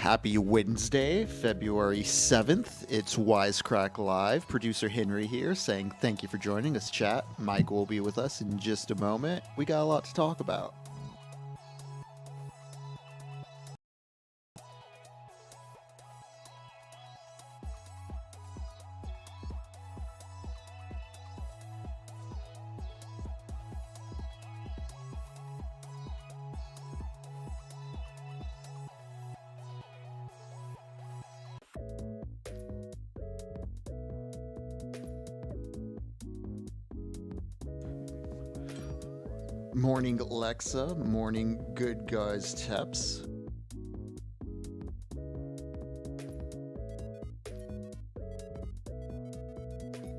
Happy Wednesday, February 7th. It's Wisecrack Live. Producer Henry here saying thank you for joining us, chat. Mike will be with us in just a moment. We got a lot to talk about. Morning, Alexa. Morning, good guys, Teps.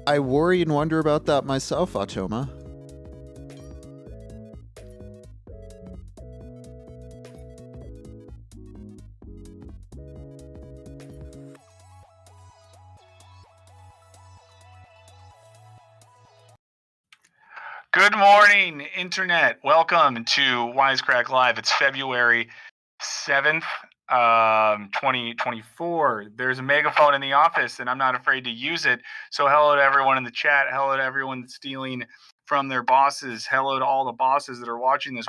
I worry and wonder about that myself, Atoma. Good morning, Internet. Welcome to Wisecrack Live. It's February 7th, 2024. There's a megaphone in the office, and I'm not afraid to use it. So hello to everyone in the chat. Hello to everyone that's stealing from their bosses. Hello to all the bosses that are watching this,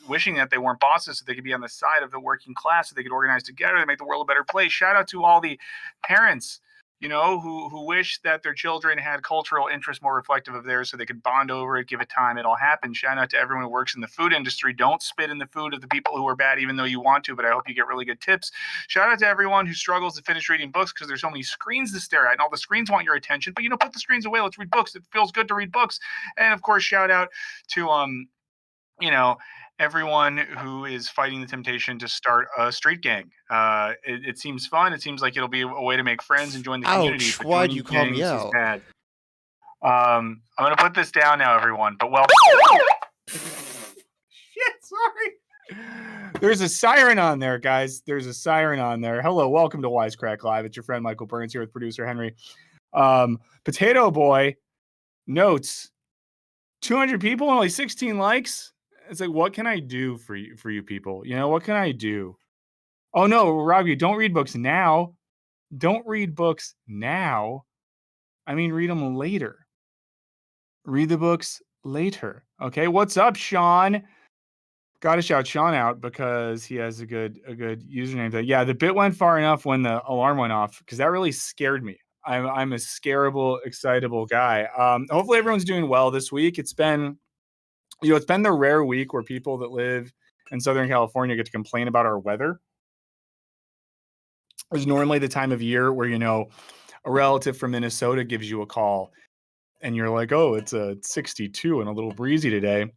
wishing that they weren't bosses so they could be on the side of the working class, so they could organize together to make the world a better place. Shout out to all the parents who wish that their children had cultural interests more reflective of theirs so they could bond over it, give it time, it'll happen. Shout out to everyone who works in the food industry. Don't spit in the food of the people who are bad, even though you want to, but I hope you get really good tips. Shout out to everyone who struggles to finish reading books because there's so many screens to stare at, and all the screens want your attention, but put the screens away. Let's read books. It feels good to read books. And of course, shout out to, everyone who is fighting the temptation to start a street gang. It seems fun. It seems like it'll be a way to make friends and join the community. Ouch, why'd you call me out? Bad. I'm going to put this down now, everyone, but well. Shit, sorry. There's a siren on there, guys. There's a siren on there. Hello, welcome to Wisecrack Live. It's your friend Michael Burns here with producer Henry. Potato Boy notes 200 people, only 16 likes. It's like, what can I do for you people? What can I do? Oh no, Robbie, don't read books now. Don't read books now. I mean, read them later. Read the books later. Okay, what's up, Sean? Got to shout Sean out because he has a good username. Yeah, the bit went far enough when the alarm went off because that really scared me. I'm a scarable, excitable guy. Hopefully everyone's doing well this week. It's been the rare week where people that live in Southern California get to complain about our weather. It's normally the time of year where, a relative from Minnesota gives you a call and you're like, oh, it's a 62 and a little breezy today.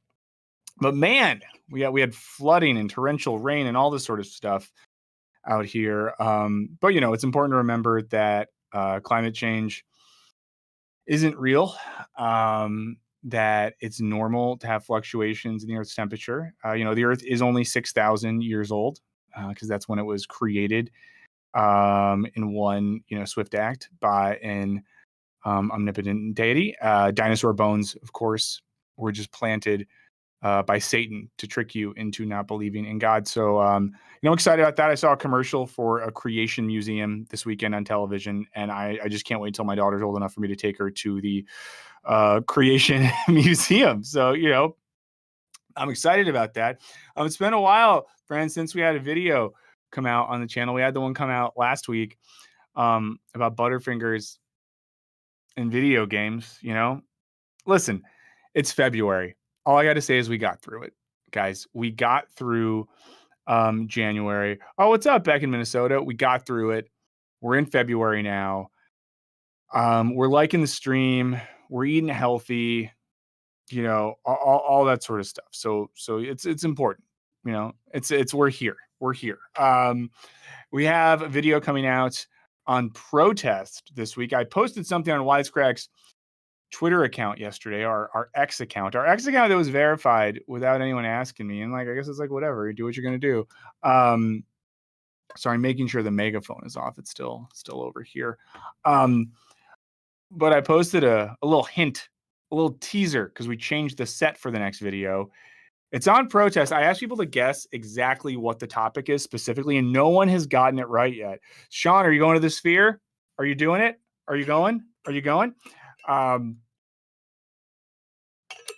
But man, we had flooding and torrential rain and all this sort of stuff out here. But, it's important to remember that climate change isn't real. That it's normal to have fluctuations in the Earth's temperature. The Earth is only 6,000 years old because that's when it was created in one, swift act by an omnipotent deity. Dinosaur bones, of course, were just planted by Satan to trick you into not believing in God. So, I'm excited about that. I saw a commercial for a creation museum this weekend on television, and I just can't wait until my daughter's old enough for me to take her to the creation museum. So, I'm excited about that. It's been a while, friends, since we had a video come out on the channel. We had the one come out last week about Butterfingers and video games. Listen, it's February. All I got to say is we got through it, guys. We got through January. Oh, what's up back in Minnesota? We got through it. We're in February now. We're liking the stream. We're eating healthy, all that sort of stuff. So it's important, it's we're here. We're here. We have a video coming out on protest this week. I posted something on Wisecrack's Twitter account yesterday, our X account that was verified without anyone asking me. And I guess it's whatever, you do what you're going to do. Sorry, making sure the megaphone is off. It's still over here. But I posted a little hint, a little teaser, because we changed the set for the next video. It's on protest. I asked people to guess exactly what the topic is specifically, and no one has gotten it right yet. Sean, are you going to the Sphere? Are you doing it? Are you going? Are you going?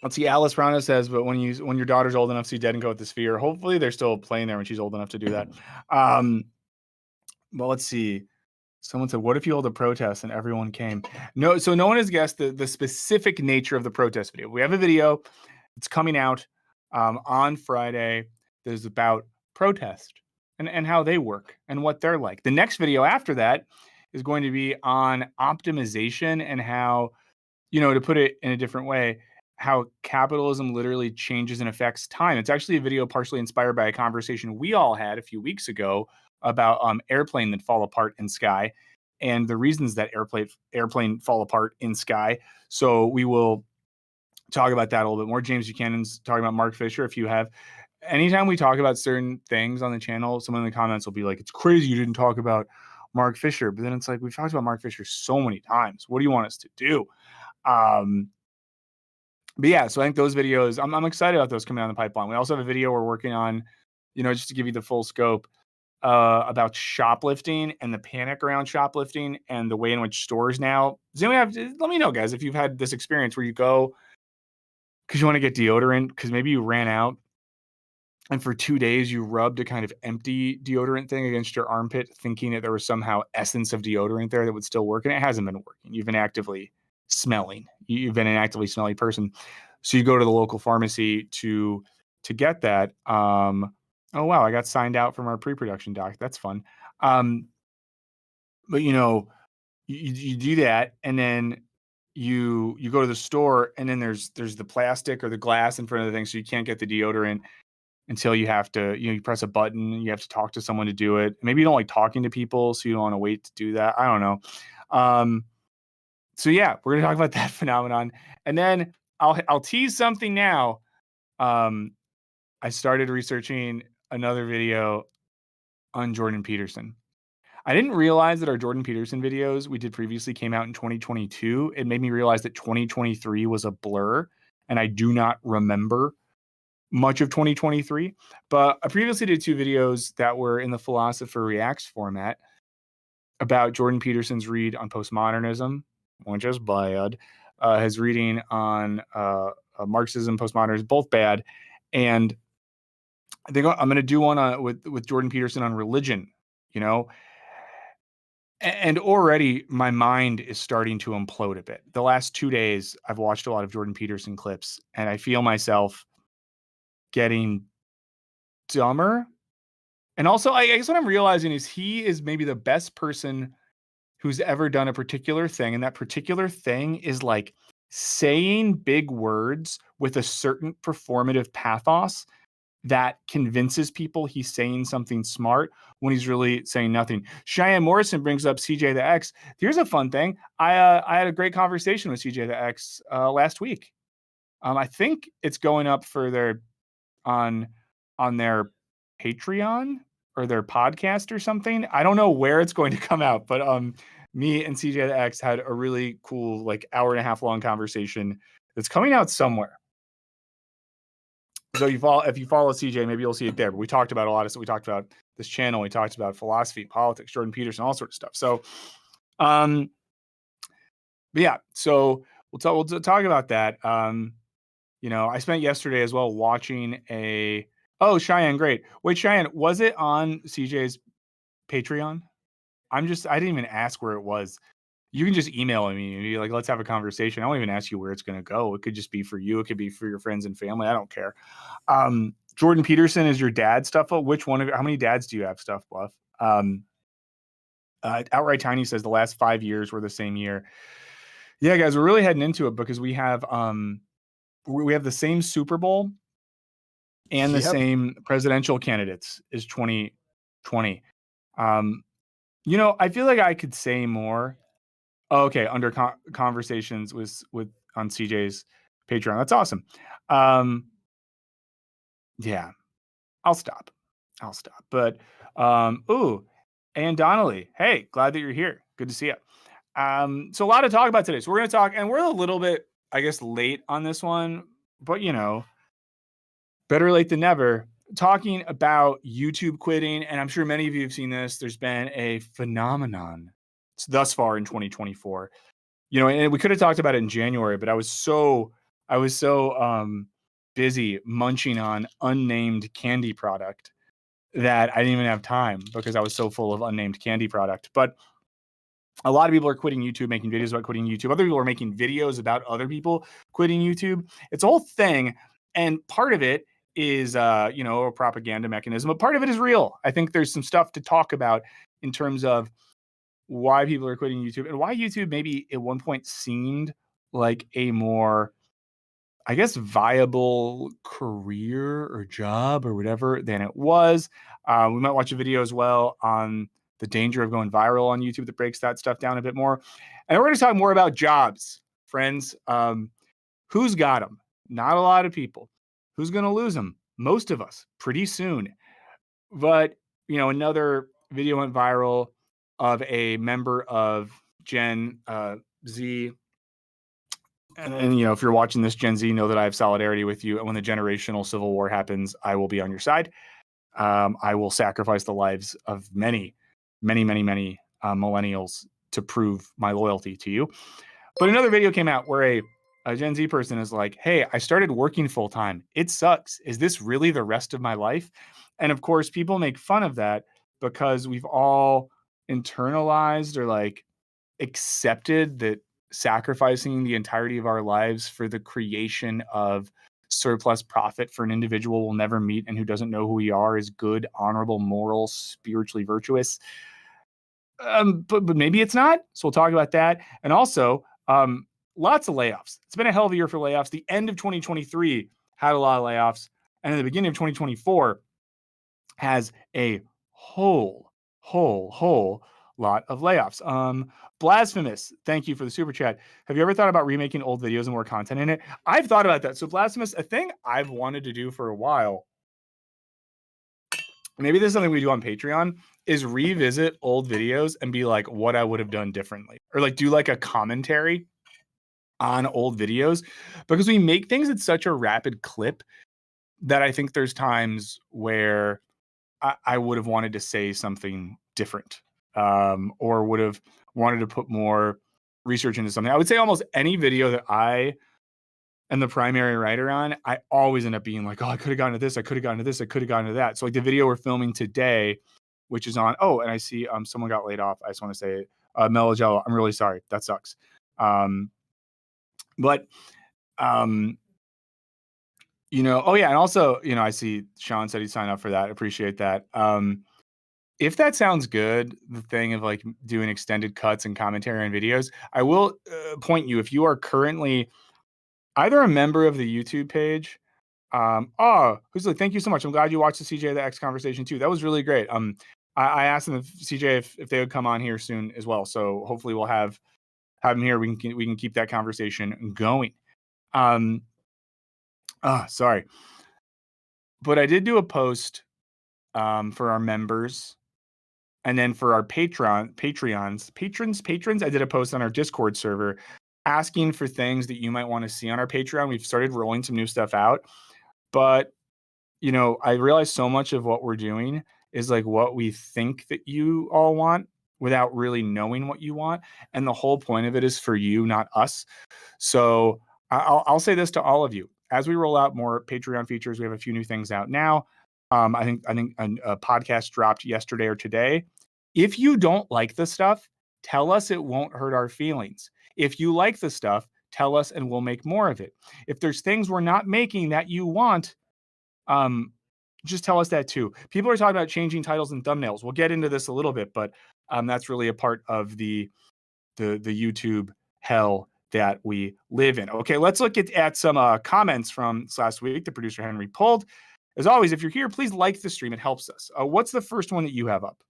Let's see. Alice Brown says, but when your daughter's old enough to see Dead and Go at the Sphere, hopefully they're still playing there when she's old enough to do that. Well, let's see. Someone said, what if you hold a protest and everyone came? No, so no one has guessed the specific nature of the protest video. We have a video. It's coming out on Friday. That is about protest and how they work and what they're like. The next video after that is going to be on optimization and how, to put it in a different way, how capitalism literally changes and affects time. It's actually a video partially inspired by a conversation we all had a few weeks ago about airplane that fall apart in sky and the reasons that airplane fall apart in sky. So we will talk about that a little bit more. James Buchanan's talking about Mark Fisher. If you have, anytime we talk about certain things on the channel, someone in the comments will be like, it's crazy you didn't talk about Mark Fisher. But then it's like, we've talked about Mark Fisher so many times. What do you want us to do? But yeah, so I think those videos, I'm excited about those coming down the pipeline. We also have a video we're working on, just to give you the full scope, about shoplifting and the panic around shoplifting and the way in which stores now. Let me know, guys, if you've had this experience where you go because you want to get deodorant because maybe you ran out and for 2 days you rubbed a kind of empty deodorant thing against your armpit thinking that there was somehow essence of deodorant there that would still work, and it hasn't been working. You've been actively smelling. You've been an actively smelly person. So you go to the local pharmacy to get that. Oh, wow, I got signed out from our pre-production doc. That's fun. But, you do that, and then you go to the store, and then there's the plastic or the glass in front of the thing, so you can't get the deodorant until you have to, you press a button, and you have to talk to someone to do it. Maybe you don't like talking to people, so you don't want to wait to do that. I don't know. So yeah, we're going to talk about that phenomenon. And then I'll tease something now. I started researching another video on Jordan Peterson. I didn't realize that our Jordan Peterson videos we did previously came out in 2022. It made me realize that 2023 was a blur, and I do not remember much of 2023. But I previously did 2 videos that were in the Philosopher Reacts format about Jordan Peterson's read on postmodernism, which is bad, his reading on Marxism, postmodernism, both bad. And I think I'm going to do one with Jordan Peterson on religion, and already my mind is starting to implode a bit. The last 2 days, I've watched a lot of Jordan Peterson clips, and I feel myself getting dumber. And also, I guess what I'm realizing is he is maybe the best person who's ever done a particular thing. And that particular thing is like saying big words with a certain performative pathos that convinces people he's saying something smart when he's really saying nothing. Cheyenne Morrison brings up CJ the X. Here's a fun thing. I had a great conversation with CJ the X last week. I think it's going up for their on their Patreon or their podcast or something. I don't know where it's going to come out, but me and CJ the X had a really cool, like, hour-and-a-half long conversation that's coming out somewhere. So if you follow CJ, maybe you'll see it there. But we talked about a lot of stuff. We talked about this channel. We talked about philosophy, politics, Jordan Peterson, all sorts of stuff. So, but yeah. So we'll talk about that. I spent yesterday as well watching Cheyenne, great. Wait, Cheyenne, was it on CJ's Patreon? I didn't even ask where it was. You can just email me and be like, let's have a conversation. I won't even ask you where it's going to go. It could just be for you. It could be for your friends and family. I don't care. Jordan Peterson is your dad, Stuff. How many dads do you have, Stuff Bluff? Outright Tiny says the last 5 years were the same year. Yeah, guys, we're really heading into it because we have the same Super Bowl and the same presidential candidates as 2020. I feel like I could say more. Oh, okay, under conversations with on CJ's Patreon. That's awesome. Yeah, I'll stop. But and Donnelly, hey, glad that you're here. Good to see you. So a lot to talk about today. So we're going to talk, and we're a little bit, I guess, late on this one, but better late than never, talking about YouTube quitting. And I'm sure many of you have seen this. There's been a phenomenon thus far in 2024. And we could have talked about it in January, but I was so busy munching on unnamed candy product that I didn't even have time because I was so full of unnamed candy product. But a lot of people are quitting YouTube, making videos about quitting YouTube. Other people are making videos about other people quitting YouTube. It's a whole thing. And part of it is, a propaganda mechanism, but part of it is real. I think there's some stuff to talk about in terms of why people are quitting YouTube and why YouTube maybe at one point seemed like a more, I guess, viable career or job or whatever than it was. We might watch a video as well on the danger of going viral on YouTube that breaks that stuff down a bit more. And we're going to talk more about jobs, friends. Who's got them? Not a lot of people. Who's going to lose them? Most of us pretty soon. But, another video went viral of a member of Gen Z. And if you're watching this, Gen Z, know that I have solidarity with you. And when the generational civil war happens, I will be on your side. I will sacrifice the lives of many, many, many, many millennials to prove my loyalty to you. But another video came out where a Gen Z person is like, hey, I started working full time. It sucks. Is this really the rest of my life? And of course, people make fun of that because we've all internalized or accepted that sacrificing the entirety of our lives for the creation of surplus profit for an individual we'll never meet and who doesn't know who we are is good, honorable, moral, spiritually virtuous. But maybe it's not. So we'll talk about that. And also, lots of layoffs. It's been a hell of a year for layoffs. The end of 2023 had a lot of layoffs. And in the beginning of 2024 has a whole lot of layoffs. Blasphemous, thank you for the super chat. Have you ever thought about remaking old videos and more content in it? I've thought about that. So Blasphemous, a thing I've wanted to do for a while, maybe this is something we do on Patreon, is revisit old videos and be like what I would have done differently, or do a commentary on old videos, because we make things at such a rapid clip that I think there's times where I would have wanted to say something different, or would have wanted to put more research into something. I would say almost any video that I am the primary writer on, I always end up being like, oh, I could have gotten to this, I could have gotten to this, I could have gotten to that. So the video we're filming today, which is on, and I see someone got laid off. I just want to say, Melogello, I'm really sorry. That sucks. But and also, I see Sean said he'd sign up for that. Appreciate that. If that sounds good, the thing of doing extended cuts and commentary on videos, I will point you, if you are currently either a member of the YouTube page, who's thank you so much. I'm glad you watched the CJ the X conversation too. That was really great. I asked them, CJ, if they would come on here soon as well. So hopefully we'll have them here. We can keep that conversation going. Sorry. But I did do a post for our members, and then for our patrons, I did a post on our Discord server asking for things that you might want to see on our Patreon. We've started rolling some new stuff out, but I realize so much of what we're doing is what we think that you all want without really knowing what you want. And the whole point of it is for you, not us. So I'll say this to all of you. As we roll out more Patreon features, we have a few new things out now. I think a podcast dropped yesterday or today. If you don't like the stuff, tell us. It won't hurt our feelings. If you like the stuff, tell us and we'll make more of it. If there's things we're not making that you want, just tell us that too. People are talking about changing titles and thumbnails. We'll get into this a little bit, but that's really a part of the YouTube hell that we live in. Okay, let's look at some comments from last week. The producer Henry pulled. As always, if you're here, please like the stream. It helps us. What's the first one that you have up?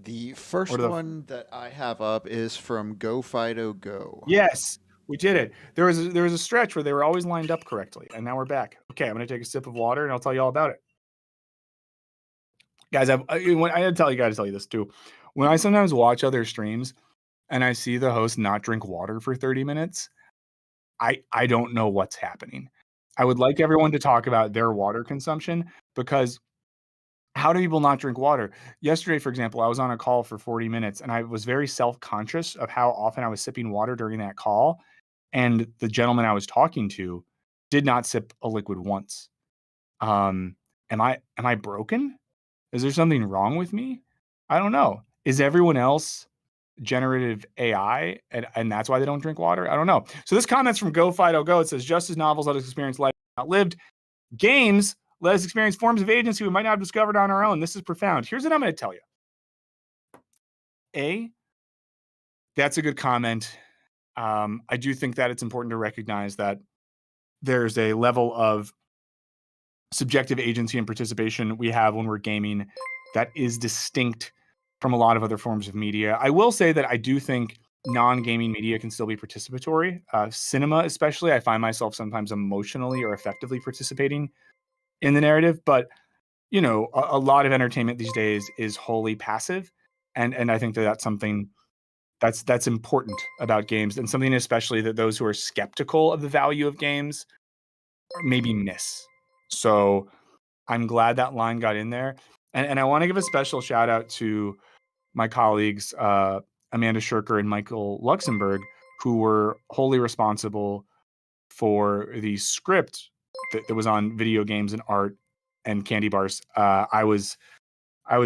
The first one that I have up is from Go Fido Go. Yes, we did it. There was a stretch where they were always lined up correctly, and now we're back. Okay, I'm going to take a sip of water, and I'll tell you all about it. Guys, I got to tell you this too. When I sometimes watch other streams and I see the host not drink water for 30 minutes, I don't know what's happening. I would like everyone to talk about their water consumption, because how do people not drink water? Yesterday, for example, I was on a call for 40 minutes and I was very self-conscious of how often I was sipping water during that call. And the gentleman I was talking to did not sip a liquid once. Um, am I broken? Is there something wrong with me? I don't know. Is everyone else generative AI and that's why they don't drink water? I don't know. So this comment's from Go Fido Go. It says, just as novels let us experience life outlived, games let us experience forms of agency we might not have discovered on our own. This is profound. Here's what I'm going to tell you. That's a good comment. I do think that it's important to recognize that there's a level of subjective agency and participation we have when we're gaming that is distinct from a lot of other forms of media. I will say that I do think non-gaming media can still be participatory. Cinema, especially, I find myself sometimes emotionally or effectively participating in the narrative. But, a lot of entertainment these days is wholly passive. And I think that that's something that's important about games, and something especially that those who are skeptical of the value of games maybe miss. So I'm glad that line got in there. And I want to give a special shout out to my colleagues, Amanda Shirker and Michael Luxembourg, who were wholly responsible for the script that was on video games and art and candy bars. I was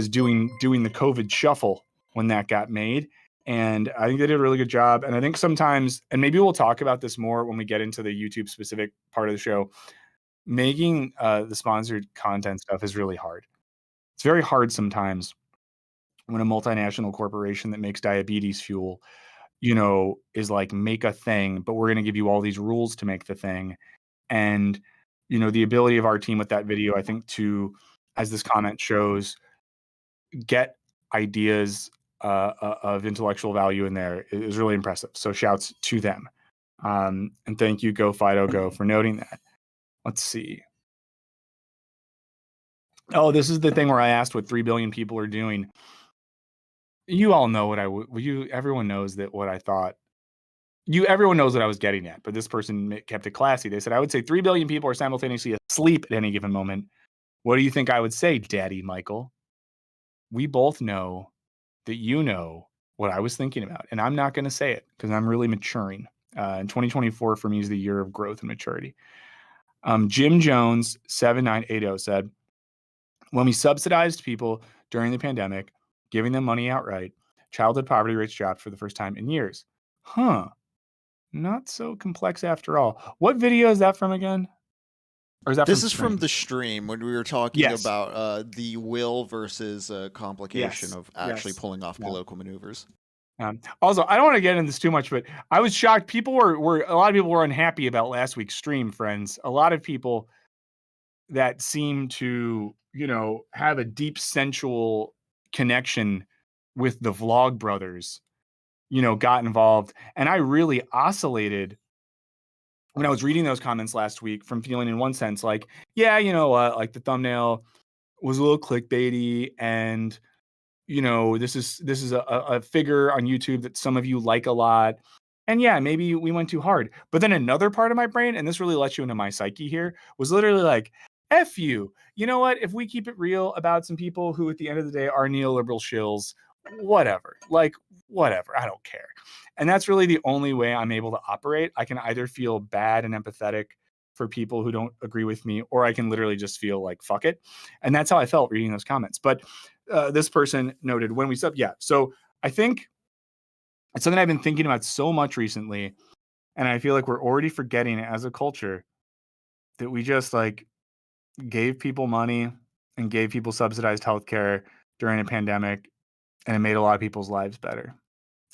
doing the COVID shuffle when that got made. And I think they did a really good job. And I think sometimes, and maybe we'll talk about this more when we get into the YouTube specific part of the show, making the sponsored content stuff is really hard. It's very hard sometimes when a multinational corporation that makes diabetes fuel, is like, make a thing, but we're going to give you all these rules to make the thing. And, the ability of our team with that video, I think, to, as this comment shows, get ideas of intellectual value in there is really impressive. So shouts to them. And thank you, Go Fido Go, for noting that. Let's see. Oh, this is the thing where I asked what 3 billion people are doing. You all know what everyone knows that what I thought. Everyone knows what I was getting at, but this person kept it classy. They said, I would say 3 billion people are simultaneously asleep at any given moment. What do you think I would say, Daddy Michael? We both know that you know what I was thinking about, and I'm not going to say it because I'm really maturing. And 2024 for me is the year of growth and maturity. Jim Jones 7980 said, when we subsidized people during the pandemic, giving them money outright, childhood poverty rates dropped for the first time in years. Not so complex after all. What video is that from again? Or is that This from is stream? from the stream when we were talking about the will versus complication of actually pulling off political maneuvers. Also, I don't want to get into this too much, but I was shocked. People were a lot of people were unhappy about last week's stream, friends. A lot of people that seem to, have a deep sensual connection with the Vlog Brothers, got involved. And I really oscillated when I was reading those comments last week from feeling in one sense like, yeah, like the thumbnail was a little clickbaity, and this is a figure on YouTube that some of you like a lot. And yeah, maybe we went too hard. But then another part of my brain, and this really lets you into my psyche here, was literally like, F you. You know what? If we keep it real about some people who at the end of the day are neoliberal shills, whatever. Like, whatever. I don't care. And that's really the only way I'm able to operate. I can either feel bad and empathetic for people who don't agree with me, or I can literally just feel like, fuck it. And that's how I felt reading those comments. But this person noted when we sub. Yeah. So I think it's something I've been thinking about so much recently. And I feel like we're already forgetting as a culture that we just like gave people money and gave people subsidized healthcare during a pandemic, and it made a lot of people's lives better.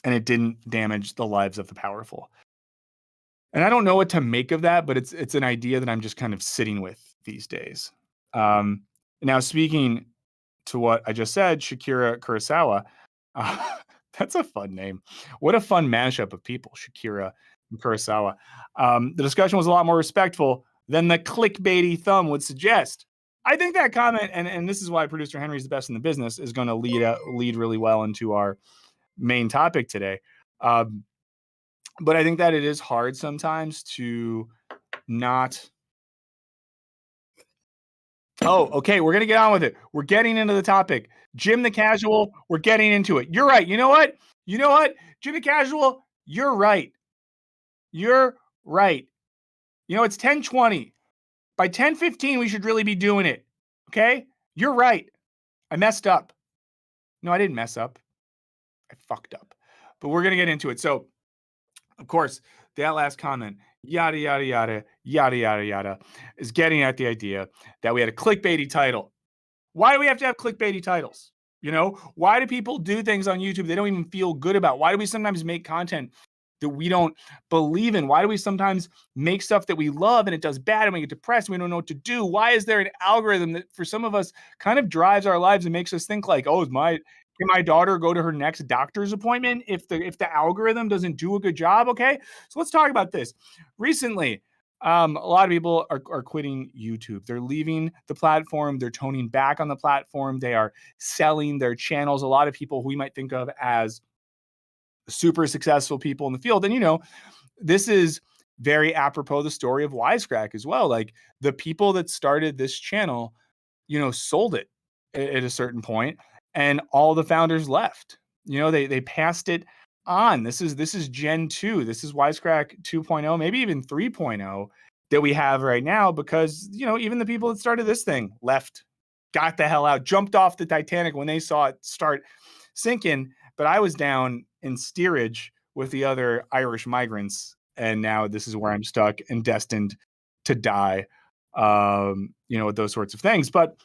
And it didn't damage the lives of the powerful. And I don't know what to make of that, but it's an idea that I'm just kind of sitting with these days. Now, speaking to what I just said, Shakira Kurosawa, that's a fun name. What a fun mashup of people, Shakira and Kurosawa. The discussion was a lot more respectful than the clickbaity thumb would suggest. I think that comment, and this is why producer Henry is the best in the business, is going to lead really well into our main topic today. But I think that it is hard sometimes to not Oh, okay. We're gonna get on with it. We're getting into the topic. Jim the Casual. We're getting into it. You're right. You know what? Jim the Casual. You're right. You're right. It's 10:20. By 10:15, we should really be doing it. Okay? You're right. I messed up. No, I didn't mess up. I fucked up. But we're gonna get into it. So, of course, that last comment, yada yada yada yada yada yada, is getting at the idea that we had a clickbaity title. Why do we have to have clickbaity titles? Why do people do things on YouTube they don't even feel good about? Why do we sometimes make content that we don't believe in? Why do we sometimes make stuff that we love and it does bad and we get depressed and we don't know what to do? Why is there an algorithm that for some of us kind of drives our lives and makes us think like, oh, can my daughter go to her next doctor's appointment if the algorithm doesn't do a good job? Okay, so let's talk about this. Recently, a lot of people are quitting YouTube. They're leaving the platform. They're toning back on the platform. They are selling their channels. A lot of people who we might think of as super successful people in the field. And, this is very apropos the story of Wisecrack as well. Like the people that started this channel, sold it at a certain point and all the founders left. They passed it on. This is Gen 2. This is Wisecrack 2.0, maybe even 3.0 that we have right now because, even the people that started this thing left, got the hell out, jumped off the Titanic when they saw it start sinking. But I was down in steerage with the other Irish migrants. And now this is where I'm stuck and destined to die, with those sorts of things. But,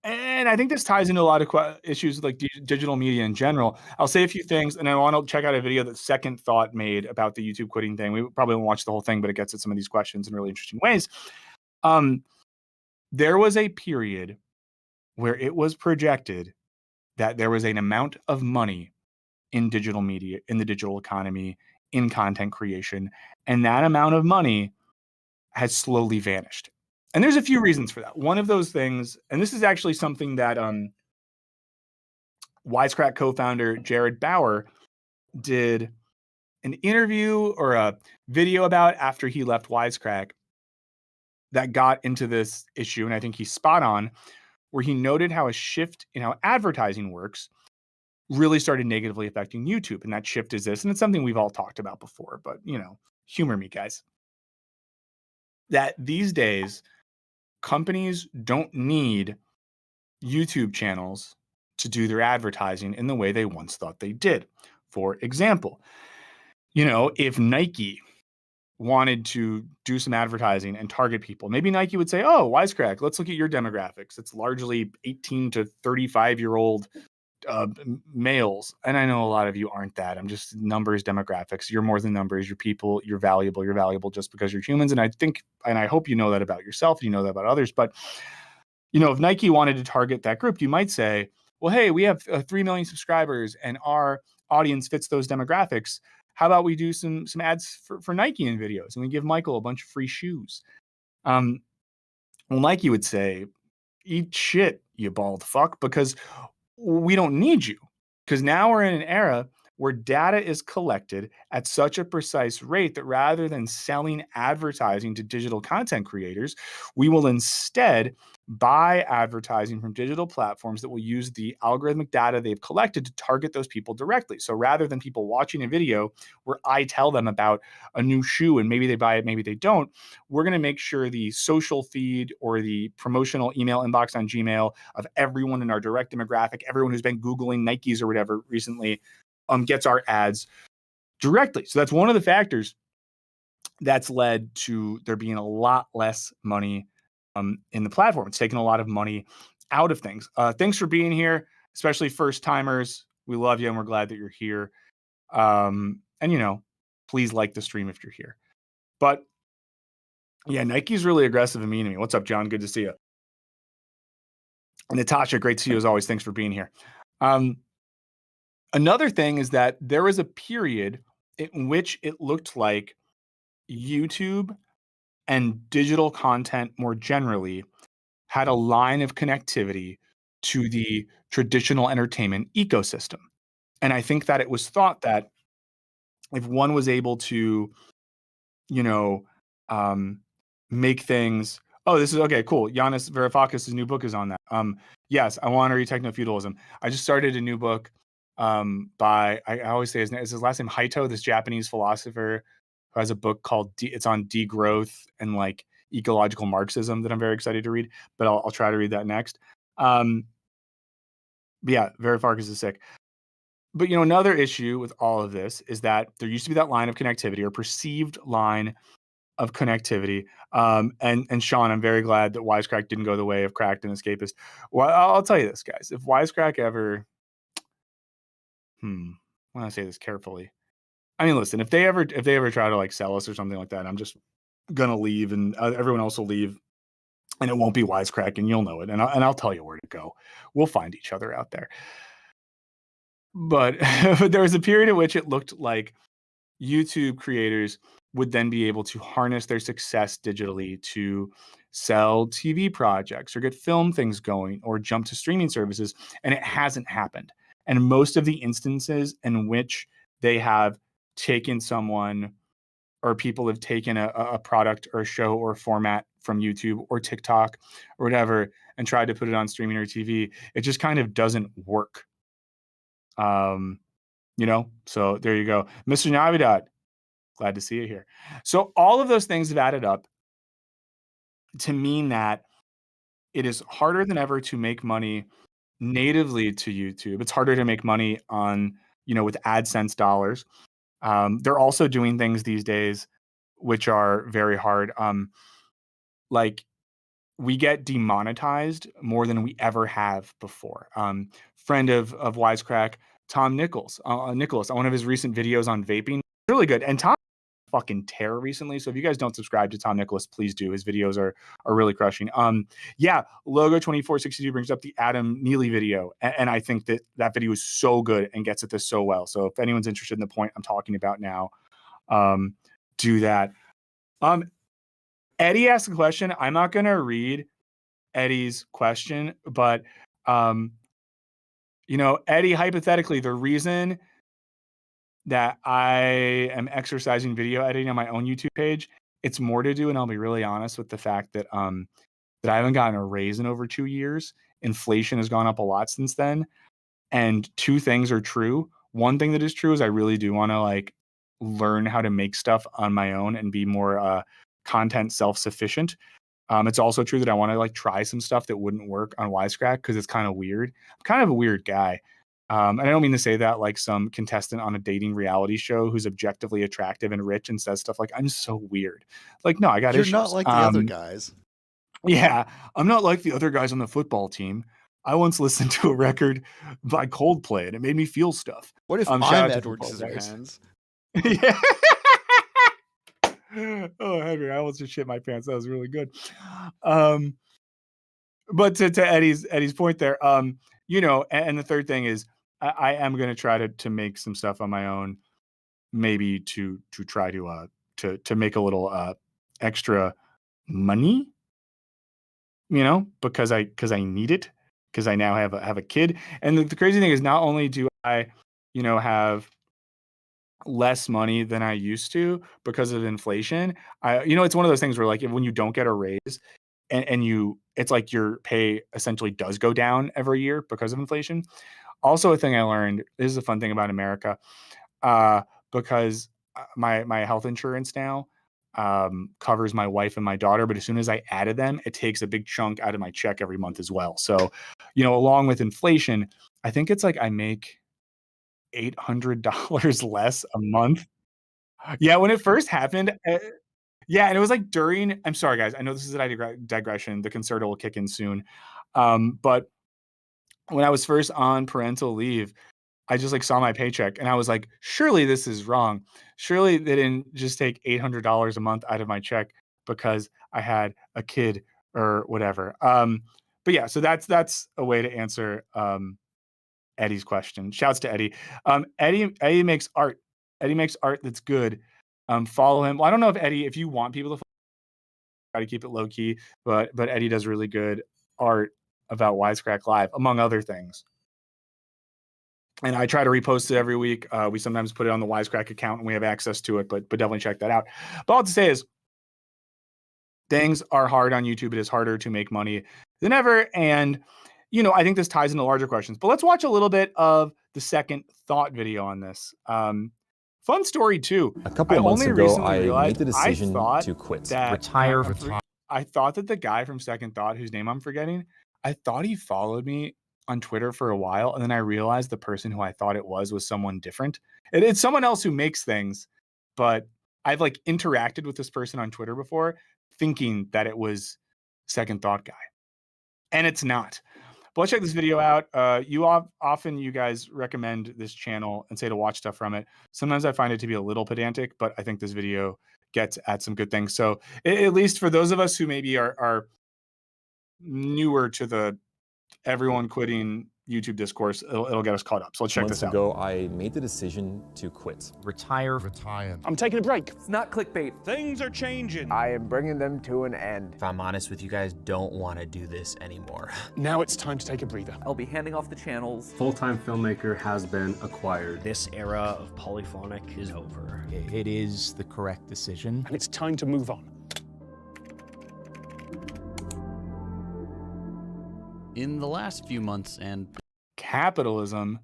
and I think this ties into a lot of issues like digital media in general. I'll say a few things, and I want to check out a video that Second Thought made about the YouTube quitting thing. We probably won't watch the whole thing, but it gets at some of these questions in really interesting ways. There was a period where it was projected that there was an amount of money in digital media, in the digital economy, in content creation, and that amount of money has slowly vanished. And there's a few reasons for that. One of those things, and this is actually something that Wisecrack co-founder Jared Bauer did an interview or a video about after he left Wisecrack that got into this issue, and I think he's spot on, where he noted how a shift in how advertising works really started negatively affecting YouTube. And that shift is this, and it's something we've all talked about before, but humor me, guys. That these days, companies don't need YouTube channels to do their advertising in the way they once thought they did. For example, if Nike wanted to do some advertising and target people, maybe Nike would say, oh, Wisecrack, let's look at your demographics. It's largely 18 to 35-year-old males. And I know a lot of you aren't that. I'm just numbers, demographics. You're more than numbers. You're people. You're valuable. You're valuable just because you're humans. And I think, and I hope you know that about yourself. You know that about others. But, if Nike wanted to target that group, you might say, well, hey, we have 3 million subscribers and our audience fits those demographics. How about we do some ads for Nike in videos and we give Michael a bunch of free shoes? Well, Nike would say, eat shit, you bald fuck, because we don't need you. Because now we're in an era where data is collected at such a precise rate that rather than selling advertising to digital content creators, we will instead buy advertising from digital platforms that will use the algorithmic data they've collected to target those people directly. So rather than people watching a video where I tell them about a new shoe and maybe they buy it, maybe they don't, we're going to make sure the social feed or the promotional email inbox on Gmail of everyone in our direct demographic, everyone who's been Googling Nikes or whatever recently, gets our ads directly. So that's one of the factors that's led to there being a lot less money in the platform. It's taken a lot of money out of things. Thanks for being here, especially first timers. We love you and we're glad that you're here. And please like the stream if you're here. But yeah, Nike's really aggressive and mean to me. What's up, John? Good to see you. And Natasha, great to see you as always. Thanks for being here. Another thing is that there was a period in which it looked like YouTube and digital content more generally had a line of connectivity to the traditional entertainment ecosystem. And I think that it was thought that if one was able to, make things. Oh, this is okay, cool. Giannis Varoufakis' new book is on that. Yes, I want to read Techno-Feudalism. I just started a new book by, I always say his last name, Haito, this Japanese philosopher who has a book called it's on degrowth and like ecological Marxism that I'm very excited to read, but I'll try to read that next. But yeah, Varoufakis is sick. But another issue with all of this is that there used to be that line of connectivity or perceived line of connectivity. And Sean, I'm very glad that Wisecrack didn't go the way of Cracked and Escapist. Well, I'll tell you this, guys. If Wisecrack ever, I want to say this carefully. I mean, listen, if they ever try to like sell us or something like that, I'm just gonna leave, and everyone else will leave, and it won't be Wisecrack, and you'll know it, and I'll tell you where to go. We'll find each other out there. But there was a period in which it looked like YouTube creators would then be able to harness their success digitally to sell TV projects or get film things going or jump to streaming services. And it hasn't happened. And most of the instances in which they have taken someone or people have taken a product or a show or a format from YouTube or TikTok or whatever and tried to put it on streaming or TV, it just kind of doesn't work. So there you go. Mr. Navidad, glad to see you here. So all of those things have added up to mean that it is harder than ever to make money natively to YouTube. It's harder to make money on, with AdSense dollars. They're also doing things these days which are very hard. Like we get demonetized more than we ever have before. Friend of Wisecrack, Tom Nicholas, on one of his recent videos on vaping, really good. And Tom fucking terror recently. So if you guys don't subscribe to Tom Nicholas, please do. His videos are really crushing. Logo 2462 brings up the Adam Neely video, and I think that video is so good and gets at this so well. So if anyone's interested in the point I'm talking about now, do that. Eddie asked a question. I'm not going to read Eddie's question, but Eddie, hypothetically, the reason that I am exercising video editing on my own YouTube page, it's more to do, and I'll be really honest with the fact that that I haven't gotten a raise in over 2 years. Inflation has gone up a lot since then, and two things are true. One thing that is true is I really do want to like learn how to make stuff on my own and be more content self-sufficient. It's also true that I want to like try some stuff that wouldn't work on Wisecrack because it's kind of weird. I'm kind of a weird guy. And I don't mean to say that like some contestant on a dating reality show who's objectively attractive and rich and says stuff like, I'm so weird. Like, no, I got issues. You're not like the other guys. Yeah, I'm not like the other guys on the football team. I once listened to a record by Coldplay and it made me feel stuff. What if I'm Edward Scissorhands? Yeah. Oh, Henry, I almost just shit my pants. That was really good. But to Eddie's point there, and the third thing is I am going to try to make some stuff on my own, maybe to try to make a little extra money, because I need it, because I now have a kid. And the crazy thing is, not only do I, have less money than I used to because of inflation, it's one of those things where like when you don't get a raise and it's like your pay essentially does go down every year because of inflation. Also, a thing I learned, this is a fun thing about America, because my health insurance now covers my wife and my daughter, but as soon as I added them, it takes a big chunk out of my check every month as well. So, along with inflation, I think it's like I make $800 less a month. Yeah, when it first happened, yeah, and it was like I'm sorry, guys. I know this is a digression. The concerto will kick in soon. But when I was first on parental leave, I just like saw my paycheck and I was like, surely this is wrong. Surely they didn't just take $800 a month out of my check because I had a kid or whatever. But yeah, so that's a way to answer Eddie's question. Shouts to Eddie. Eddie makes art. Eddie makes art that's good. Follow him. Well, I don't know if you want people to try to keep it low key, but Eddie does really good art about Wisecrack Live, among other things. And I try to repost it every week. We sometimes put it on the Wisecrack account and we have access to it, but definitely check that out. But all I have to say is things are hard on YouTube. It is harder to make money than ever. And, I think this ties into larger questions. But let's watch a little bit of the second thought video on this. Fun story, too. A couple of months ago, I made the decision to quit. Retire. I thought that the guy from Second Thought, whose name I'm forgetting, I thought he followed me on Twitter for a while. And then I realized the person who I thought it was someone different. It's someone else who makes things. But I've interacted with this person on Twitter before thinking that it was Second Thought guy. And it's not. But let's check this video out. Often you guys recommend this channel and say to watch stuff from it. Sometimes I find it to be a little pedantic, but I think this video gets at some good things. So at least for those of us who maybe are newer to the everyone quitting YouTube discourse, it'll get us caught up. So let's check this out. Months ago, I made the decision to quit. Retire. I'm taking a break. It's not clickbait. Things are changing. I am bringing them to an end. If I'm honest with you guys, don't want to do this anymore. Now it's time to take a breather. I'll be handing off the channels. Full-time filmmaker has been acquired. This era of polyphonic is over. It is the correct decision. And it's time to move on. In the last few months and capitalism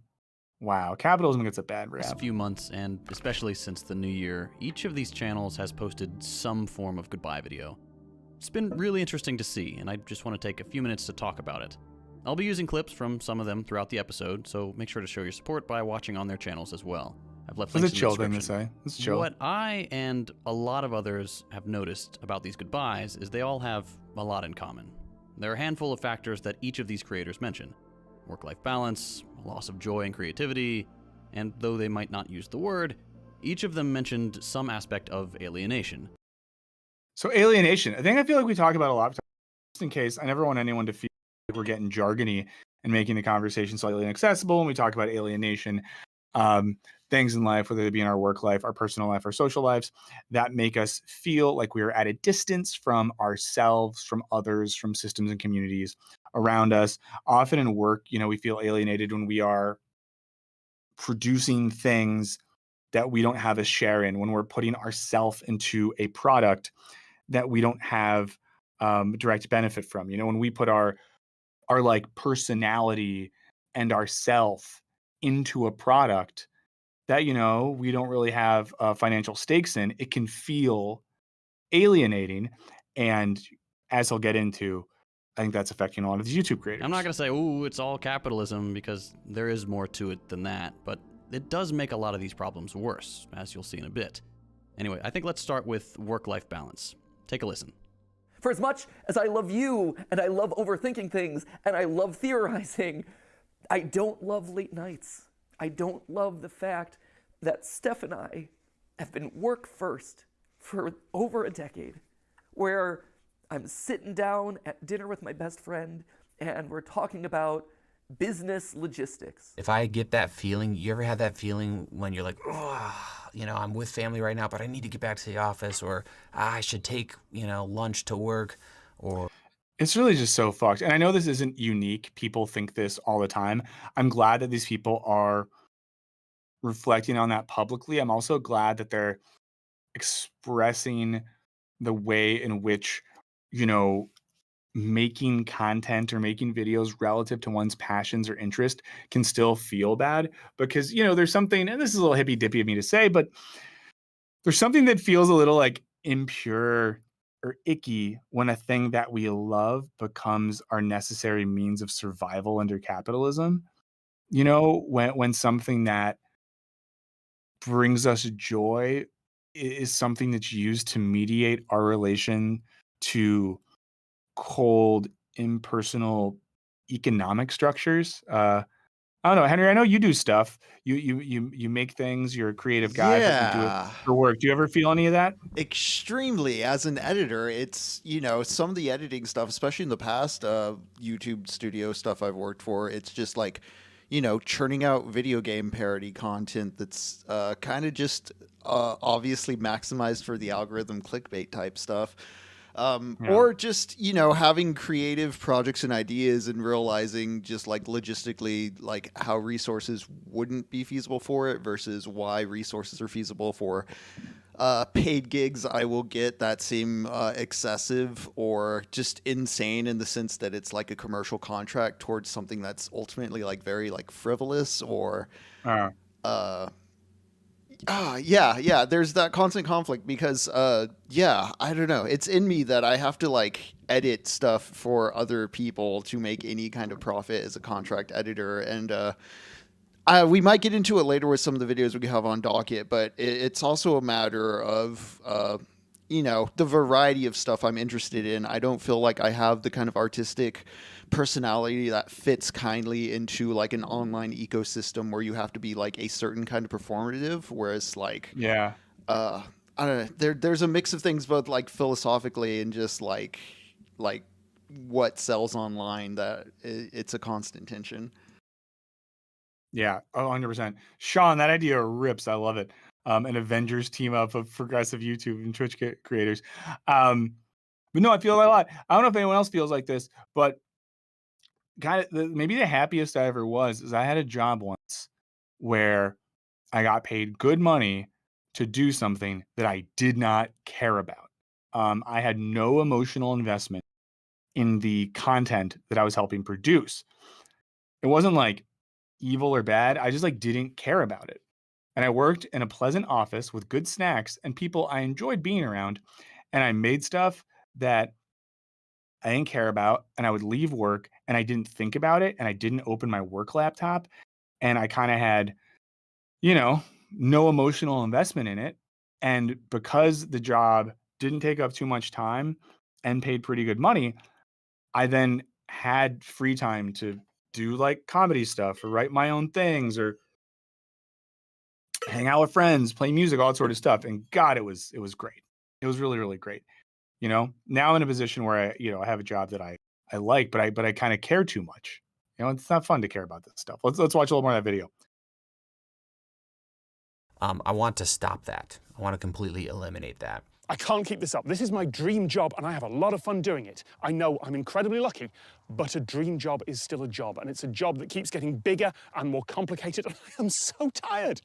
gets a bad rap. last few months and especially since the new year, each of these channels has posted some form of goodbye video. It's been really interesting to see, and I just want to take a few minutes to talk about it. I'll be using clips from some of them throughout the episode, so make sure to show your support by watching on their channels as well. I've left links in the description. It's a chill thing to say. It's chill. What I and a lot of others have noticed about these goodbyes is they all have a lot in common. There are a handful of factors that each of these creators mention. Work-life balance, loss of joy and creativity, and though they might not use the word, each of them mentioned some aspect of alienation. So alienation, I feel like we talk about a lot, just in case. I never want anyone to feel like we're getting jargony and making the conversation slightly inaccessible when we talk about alienation. Things in life, whether they be in our work life, our personal life, our social lives, that make us feel like we are at a distance from ourselves, from others, from systems and communities around us. Often in work, we feel alienated when we are producing things that we don't have a share in, when we're putting ourselves into a product that we don't have direct benefit from. When we put our personality and ourself into a product that, we don't really have financial stakes in, it can feel alienating. And as I'll get into, I think that's affecting a lot of these YouTube creators. I'm not going to say, ooh, it's all capitalism, because there is more to it than that, but it does make a lot of these problems worse, as you'll see in a bit. Anyway, I think let's start with work-life balance. Take a listen. For as much as I love you, and I love overthinking things, and I love theorizing, I don't love late nights. I don't love the fact that Steph and I have been work first for over a decade, where I'm sitting down at dinner with my best friend and we're talking about business logistics. If I get that feeling, you ever had that feeling when you're like, oh, I'm with family right now, but I need to get back to the office, or I should take, lunch to work, or... It's really just so fucked. And I know this isn't unique. People think this all the time. I'm glad that these people are reflecting on that publicly. I'm also glad that they're expressing the way in which, making content or making videos relative to one's passions or interest can still feel bad. Because, there's something, and this is a little hippy dippy of me to say, but there's something that feels a little impure or icky when a thing that we love becomes our necessary means of survival under capitalism. When something that brings us joy is something that's used to mediate our relation to cold, impersonal economic structures. I don't know, Henry, I know you do stuff. You make things, you're a creative guy, but you do it for work. Do you ever feel any of that? Extremely. As an editor, it's, some of the editing stuff, especially in the past YouTube studio stuff I've worked for, it's just churning out video game parody content that's kind of just obviously maximized for the algorithm clickbait type stuff. Or just, you know, having creative projects and ideas and realizing just like logistically, like how resources wouldn't be feasible for it versus why resources are feasible for paid gigs I will get that seem excessive or just insane in the sense that it's like a commercial contract towards something that's ultimately like very like frivolous or yeah, there's that constant conflict because yeah, I don't know, it's in me that I have to like edit stuff for other people to make any kind of profit as a contract editor, and we might get into it later with some of the videos we have on docket, but it's also a matter of you know, the variety of stuff I'm interested in. I don't feel like I have the kind of artistic personality that fits kindly into like an online ecosystem where you have to be like a certain kind of performative, whereas like I don't know, there's a mix of things both like philosophically and just like what sells online that it's a constant tension. Yeah, 100%. Sean, that idea rips. I love it. An Avengers team up of progressive YouTube and Twitch creators. But no, I feel that a lot. I don't know if anyone else feels like this, but kind of maybe the happiest I ever was is I had a job once where I got paid good money to do something that I did not care about. I had no emotional investment in the content that I was helping produce. It wasn't like evil or bad. I just like didn't care about it. And I worked in a pleasant office with good snacks and people I enjoyed being around. And I made stuff that I didn't care about. And I would leave work and I didn't think about it. And I didn't open my work laptop. And I kind of had, you know, no emotional investment in it. And because the job didn't take up too much time and paid pretty good money, I then had free time to do like comedy stuff or write my own things or hang out with friends, play music, all that sort of stuff. And God, it was great. It was really, really great. You know, now I'm in a position where I have a job that I like, but I kind of care too much. You know, it's not fun to care about this stuff. Let's watch a little more of that video. I want to stop that. I want to completely eliminate that. I can't keep this up. This is my dream job, and I have a lot of fun doing it. I know I'm incredibly lucky, but a dream job is still a job, and it's a job that keeps getting bigger and more complicated, and I am so tired.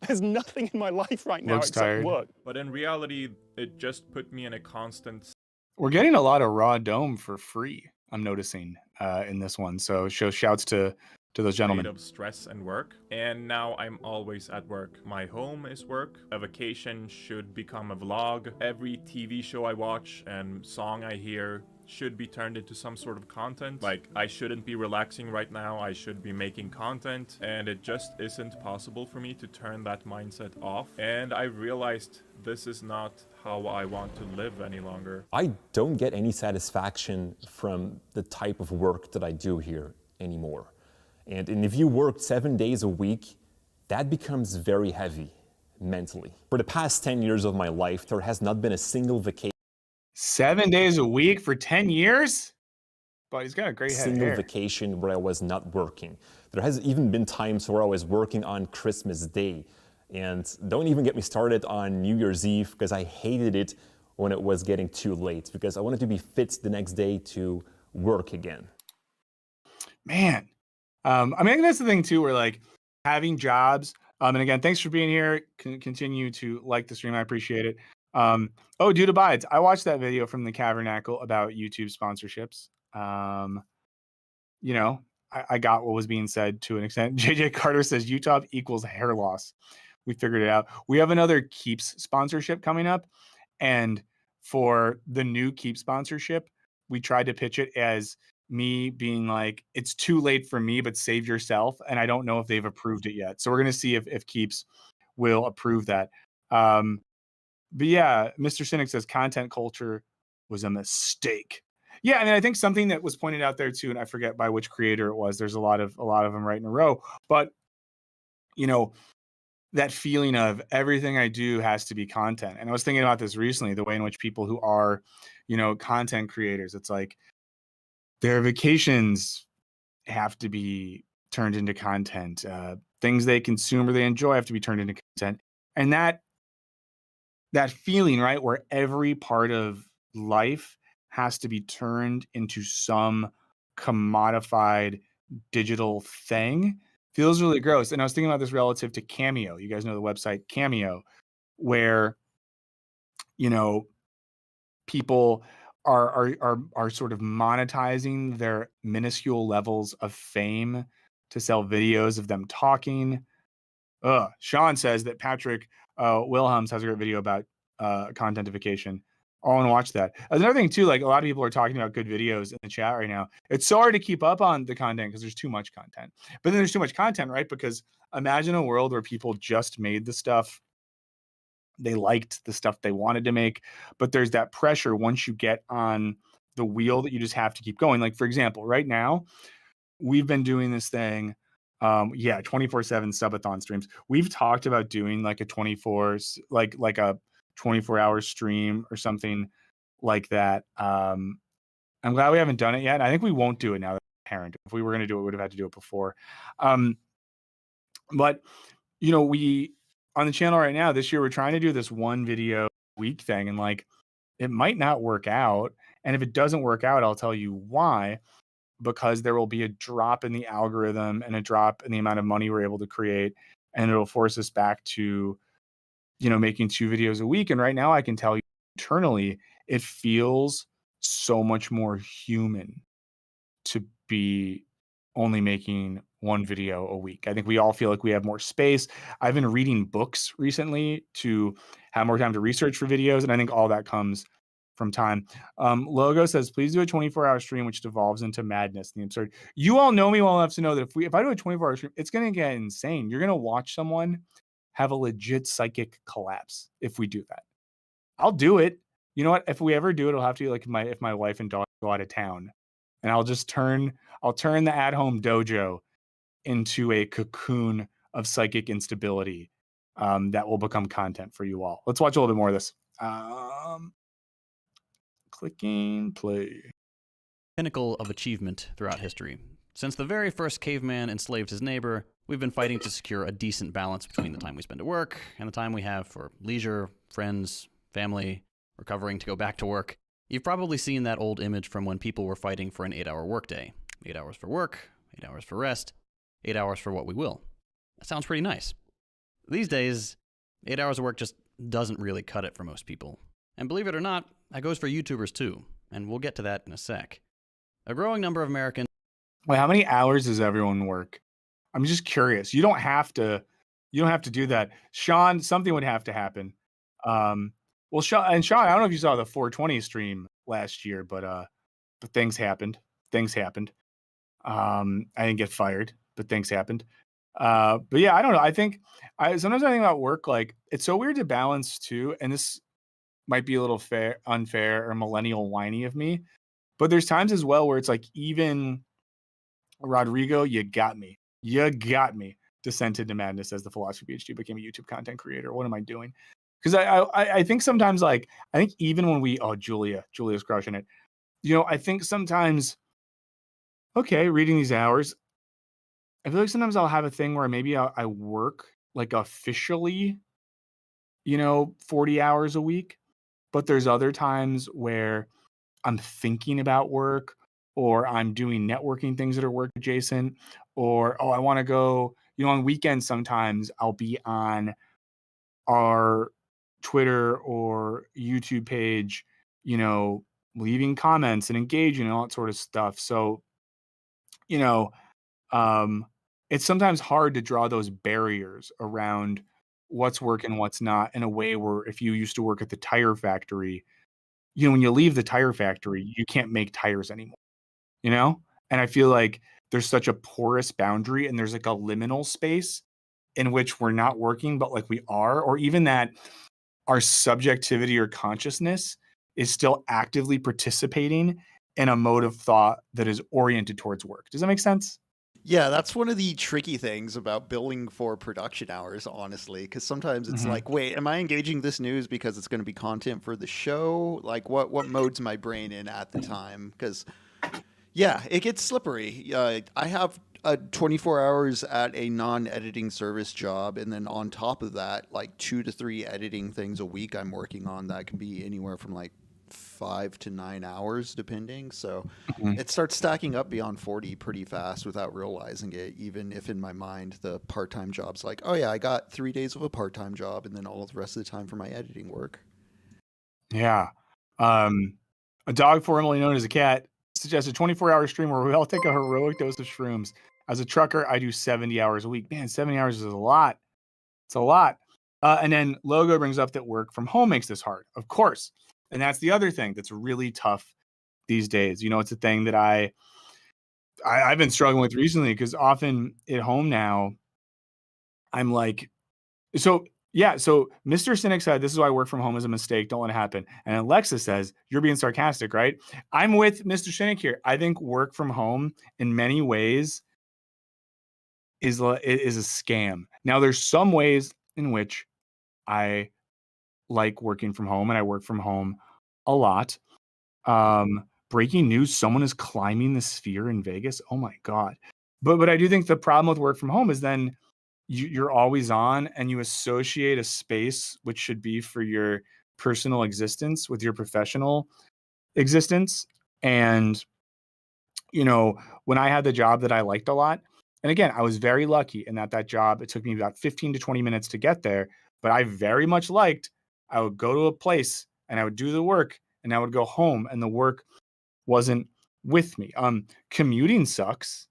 There's nothing in my life right now except work. But in reality, it just put me in a constant... We're getting a lot of raw dome for free, I'm noticing, in this one. So shouts to those gentlemen. Of stress and work, and now I'm always at work. My home is work. A vacation should become a vlog. Every TV show I watch and song I hear should be turned into some sort of content. Like, I shouldn't be relaxing right now, I should be making content, and it just isn't possible for me to turn that mindset off. And I realized this is not how I want to live any longer. I don't get any satisfaction from the type of work that I do here anymore. And if you work 7 days a week, that becomes very heavy mentally. For the past 10 years of my life, there has not been a single vacation. 7 days a week for 10 years? But he's got a great head of hair. Vacation where I was not working. There has even been times where I was working on Christmas Day. And don't even get me started on New Year's Eve, because I hated it when it was getting too late, because I wanted to be fit the next day to work again. Man. I mean, I think that's the thing too, where like having jobs, and again, thanks for being here. Continue to like the stream. I appreciate it. Oh, Dude Abides. I watched that video from the Cavernacle about YouTube sponsorships. You know, I got what was being said to an extent. JJ Carter says YouTube equals hair loss. We figured it out. We have another Keeps sponsorship coming up. And for the new Keep sponsorship, we tried to pitch it as me being like, it's too late for me, but save yourself. And I don't know if they've approved it yet. So we're going to see if Keeps will approve that. But yeah, Mr. Cynic says content culture was a mistake. Yeah, I mean, I think something that was pointed out there too, and I forget by which creator it was. There's a lot of them right in a row. But you know, that feeling of everything I do has to be content. And I was thinking about this recently, the way in which people who are, you know, content creators, it's like their vacations have to be turned into content. Things they consume or they enjoy have to be turned into content. And that feeling, right, where every part of life has to be turned into some commodified digital thing feels really gross. And I was thinking about this relative to Cameo. You guys know the website Cameo, where, you know, people are sort of monetizing their minuscule levels of fame to sell videos of them talking. Sean says that Patrick Wilhelms has a great video about contentification. I want to watch that. There's another thing too, like a lot of people are talking about good videos in the chat right now. It's so hard to keep up on the content because there's too much content. But then there's too much content, right? Because imagine a world where people just made the stuff they liked, the stuff they wanted to make, but there's that pressure once you get on the wheel that you just have to keep going. Like, for example, right now, we've been doing this thing, 24/7 subathon streams. We've talked about doing like a 24-hour stream or something like that. I'm glad we haven't done it yet. I think we won't do it now that we're parent. If we were going to do it, we would have had to do it before. But you know, we on the channel right now this year, we're trying to do this one video week thing, and like it might not work out. And if it doesn't work out, I'll tell you why. Because there will be a drop in the algorithm and a drop in the amount of money we're able to create, and it'll force us back to, you know, making 2 videos a week. And right now I can tell you internally, it feels so much more human to be only making 1 video a week. I think we all feel like we have more space. I've been reading books recently to have more time to research for videos, and I think all that comes from time. Logo says, please do a 24-hour stream, which devolves into madness and the absurd. You all know me well enough to know that if I do a 24-hour stream, it's going to get insane. You're going to watch someone have a legit psychic collapse if we do that. I'll do it. You know what? If we ever do it, it'll have to be like if my wife and daughter go out of town, and I'll turn the at-home dojo into a cocoon of psychic instability that will become content for you all. Let's watch a little bit more of this. Clicking play. Pinnacle of achievement throughout history. Since the very first caveman enslaved his neighbor, we've been fighting to secure a decent balance between the time we spend at work and the time we have for leisure, friends, family, recovering to go back to work. You've probably seen that old image from when people were fighting for an 8-hour workday. 8 hours for work, 8 hours for rest, 8 hours for what we will. That sounds pretty nice. These days, 8 hours of work just doesn't really cut it for most people. And believe it or not, that goes for YouTubers too, and we'll get to that in a sec. A growing number of Americans... Wait, how many hours does everyone work? I'm just curious. You don't have to do that. Sean, something would have to happen. Well, Sean, I don't know if you saw the 420 stream last year, but things happened. I didn't get fired, but things happened. But yeah, I don't know. Sometimes I think about work, like it's so weird to balance too, and this might be a little unfair or millennial whiny of me, but there's times as well where it's like, even Rodrigo, you got me. Descent into madness as the philosophy PhD became a YouTube content creator. What am I doing? Because I think sometimes, like, I think even when Julia's crushing it. You know, I think sometimes, okay, reading these hours, I feel like sometimes I'll have a thing where maybe I work like officially, 40 hours a week. But there's other times where I'm thinking about work, or I'm doing networking things that are work adjacent, or, I want to go, on weekends, sometimes I'll be on our Twitter or YouTube page, leaving comments and engaging and all that sort of stuff. So, it's sometimes hard to draw those barriers around what's work and what's not, in a way where if you used to work at the tire factory, when you leave the tire factory, you can't make tires anymore, And I feel like there's such a porous boundary, and there's like a liminal space in which we're not working, but like we are, or even that our subjectivity or consciousness is still actively participating in a mode of thought that is oriented towards work. Does that make sense? Yeah, that's one of the tricky things about billing for production hours, honestly, because sometimes it's like, wait, am I engaging this news because it's going to be content for the show? Like, what mode's my brain in at the time? Because, yeah, it gets slippery. I have 24 hours at a non-editing service job, and then on top of that, like 2 to 3 editing things a week I'm working on that can be anywhere from like 5 to 9 hours, depending. So Mhm. it starts stacking up beyond 40 pretty fast without realizing it, even if in my mind the part-time job's like, oh yeah, I got 3 days of a part-time job and then all of the rest of the time for my editing work. Yeah. A dog formerly known as a cat suggests a 24-hour stream where we all take a heroic dose of shrooms. As a trucker, I do 70 hours a week. Man, 70 hours is a lot. It's a lot. And then Logo brings up that work from home makes this hard. Of course. And that's the other thing that's really tough these days. You know, it's a thing that I've been struggling with recently because often at home now, I'm like, so yeah, so Mr. Cynic said, this is why work from home is a mistake. Don't let it happen. And Alexa says, you're being sarcastic, right? I'm with Mr. Cynic here. I think work from home in many ways is a scam. Now, there's some ways in which I like working from home, and I work from home a lot. Breaking news, someone is climbing the sphere in Vegas. Oh my God. But I do think the problem with work from home is then you're always on and you associate a space which should be for your personal existence with your professional existence. And, you know, when I had the job that I liked a lot, and again, I was very lucky in that job, it took me about 15 to 20 minutes to get there, but I very much liked, I would go to a place and I would do the work and I would go home and the work wasn't with me. Commuting sucks.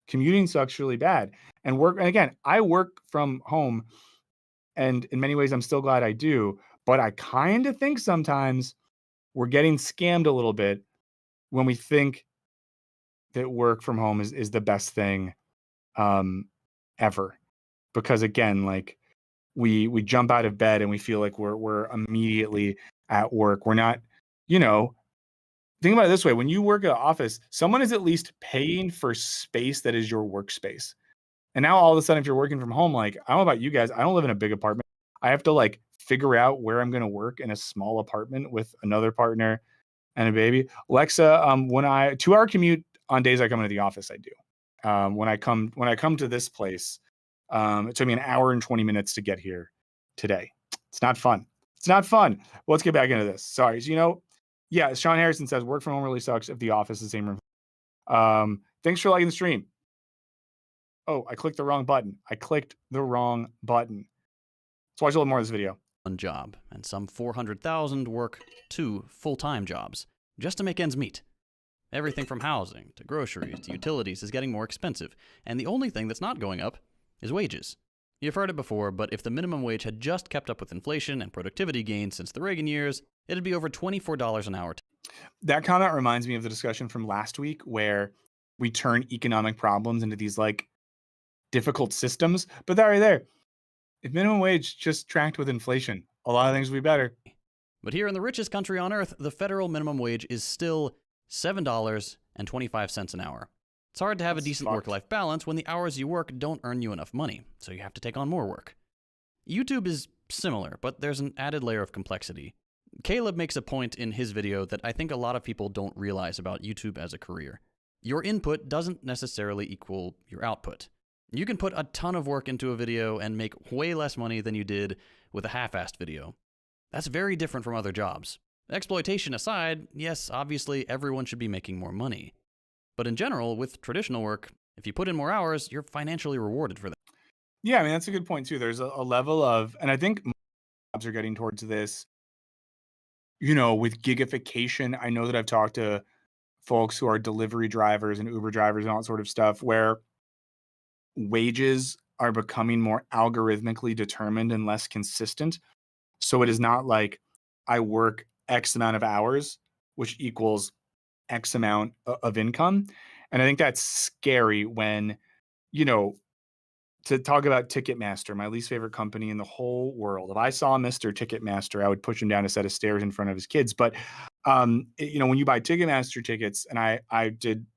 Commuting sucks really bad. And again, I work from home and in many ways I'm still glad I do, but I kind of think sometimes we're getting scammed a little bit when we think that work from home is the best thing ever. Because again, like we jump out of bed and we feel like we're immediately at work. We're not, you know, think about it this way. When you work at an office, someone is at least paying for space that is your workspace. And now all of a sudden, if you're working from home, like, I don't know about you guys, I don't live in a big apartment. I have to like figure out where I'm going to work in a small apartment with another partner and a baby. Alexa, when 2-hour commute on days I come into the office, I do. When I come to this place, it took me an hour and 20 minutes to get here today. It's not fun. It's not fun. Well, let's get back into this. Sorry. So, you know, yeah, Sean Harrison says work from home really sucks if the office is the same room. Thanks for liking the stream. Oh, I clicked the wrong button. Let's watch a little more of this video. One job, and some 400,000 work 2 full-time jobs just to make ends meet. Everything from housing to groceries to utilities is getting more expensive, and the only thing that's not going up is wages. You've heard it before, but if the minimum wage had just kept up with inflation and productivity gains since the Reagan years, it'd be over $24 an hour. That comment reminds me of the discussion from last week where we turn economic problems into these like difficult systems. But that right there, if minimum wage just tracked with inflation, a lot of things would be better. But here in the richest country on earth, the federal minimum wage is still $7.25 an hour. It's hard to have a decent work-life balance when the hours you work don't earn you enough money, so you have to take on more work. YouTube is similar, but there's an added layer of complexity. Caleb makes a point in his video that I think a lot of people don't realize about YouTube as a career. Your input doesn't necessarily equal your output. You can put a ton of work into a video and make way less money than you did with a half-assed video. That's very different from other jobs. Exploitation aside, yes, obviously everyone should be making more money. But in general, with traditional work, if you put in more hours, you're financially rewarded for that. Yeah, I mean, that's a good point too. There's a level of, and I think jobs are getting towards this, you know, with gigification. I know that I've talked to folks who are delivery drivers and Uber drivers and all that sort of stuff where wages are becoming more algorithmically determined and less consistent. So it is not like I work X amount of hours, which equals X amount of income. And I think that's scary when, you know, to talk about Ticketmaster, my least favorite company in the whole world. If I saw Mr. Ticketmaster, I would push him down a set of stairs in front of his kids. But, you know, when you buy Ticketmaster tickets, and I did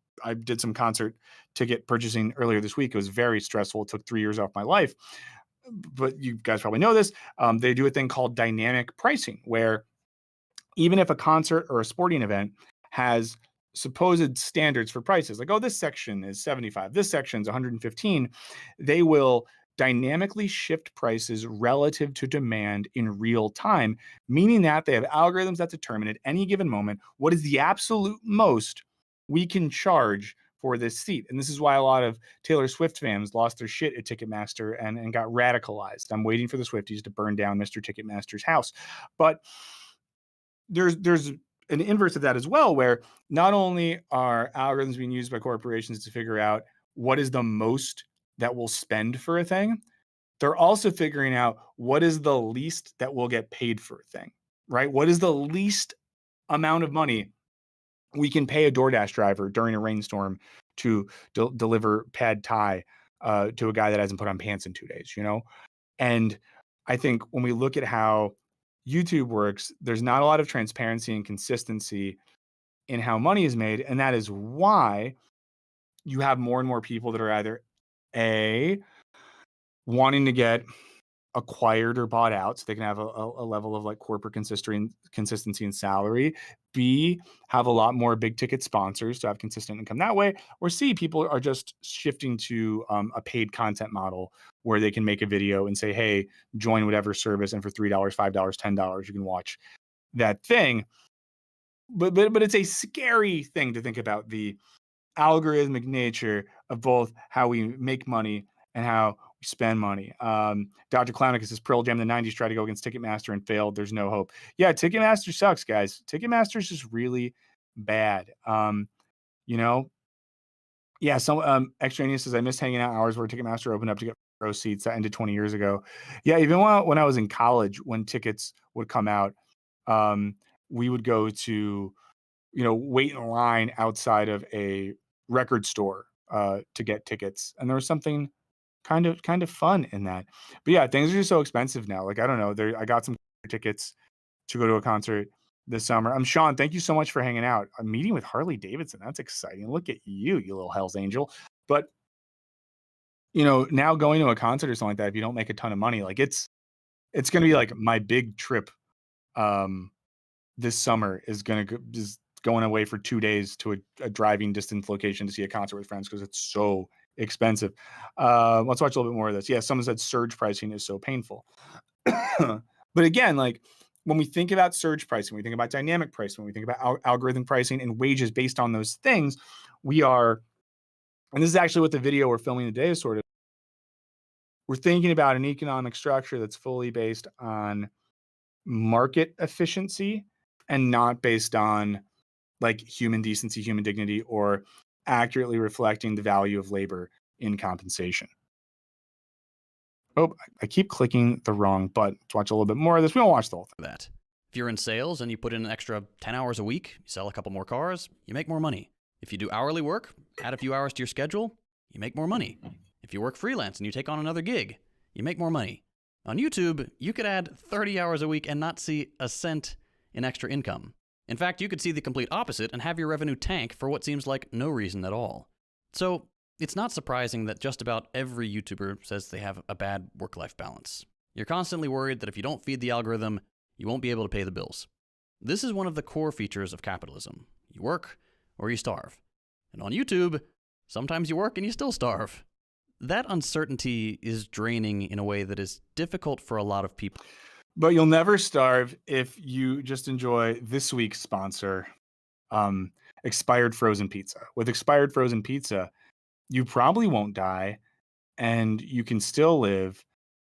some concert ticket purchasing earlier this week. It was very stressful. It took 3 years off my life. But you guys probably know this. They do a thing called dynamic pricing, where even if a concert or a sporting event has supposed standards for prices, like, oh, this section is $75, this section is $115, they will dynamically shift prices relative to demand in real time, meaning that they have algorithms that determine at any given moment what is the absolute most we can charge for this seat. And this is why a lot of Taylor Swift fans lost their shit at Ticketmaster and got radicalized. I'm waiting for the Swifties to burn down Mr. Ticketmaster's house. But there's an inverse of that as well, where not only are algorithms being used by corporations to figure out what is the most that we'll spend for a thing, they're also figuring out what is the least that we'll get paid for a thing, right? What is the least amount of money we can pay a DoorDash driver during a rainstorm to deliver pad thai to a guy that hasn't put on pants in 2 days, you know? And I think when we look at how YouTube works, there's not a lot of transparency and consistency in how money is made. And that is why you have more and more people that are either A, wanting to get acquired or bought out so they can have a level of like corporate consistency and salary. B, have a lot more big ticket sponsors to have consistent income that way. Or C, people are just shifting to a paid content model where they can make a video and say, hey, join whatever service, and for $3, $5, $10, you can watch that thing. But it's a scary thing to think about, the algorithmic nature of both how we make money and how we spend money. Dr. Clownicus says Pearl Jam in the 90s tried to go against Ticketmaster and failed. There's no hope. Yeah, Ticketmaster sucks, guys. Ticketmaster is just really bad. You know? Yeah, some Extraneous says I miss hanging out hours where Ticketmaster opened up to get row seats. That ended 20 years ago. Yeah, even when I was in college, when tickets would come out, we would go to, wait in line outside of a record store to get tickets. And there was something kind of fun in that. But yeah, things are just so expensive now. Like, I don't know. I got some tickets to go to a concert this summer. Sean, thank you so much for hanging out. A meeting with Harley Davidson. That's exciting. Look at you little Hell's Angel. But now going to a concert or something like that, if you don't make a ton of money, like it's going to be like my big trip this summer is going away for 2 days to a driving distance location to see a concert with friends because it's so expensive. Let's watch a little bit more of this. Yeah, someone said surge pricing is so painful. But again, like when we think about surge pricing, we think about dynamic pricing, when we think about algorithm pricing and wages based on those things, we are, and this is actually what the video we're filming today is sort of, we're thinking about an economic structure that's fully based on market efficiency and not based on like human decency, human dignity, or accurately reflecting the value of labor in compensation. Oh, I keep clicking the wrong button. Let's watch a little bit more of this. We won't watch the whole thing. That. If you're in sales and you put in an extra 10 hours a week, you sell a couple more cars, you make more money. If you do hourly work, add a few hours to your schedule, you make more money. If you work freelance and you take on another gig, you make more money. On YouTube, you could add 30 hours a week and not see a cent in extra income. In fact, you could see the complete opposite and have your revenue tank for what seems like no reason at all. So, it's not surprising that just about every YouTuber says they have a bad work-life balance. You're constantly worried that if you don't feed the algorithm, you won't be able to pay the bills. This is one of the core features of capitalism. You work or you starve. And on YouTube, sometimes you work and you still starve. That uncertainty is draining in a way that is difficult for a lot of people. But you'll never starve if you just enjoy this week's sponsor, Expired Frozen Pizza. With Expired Frozen Pizza, you probably won't die, and you can still live,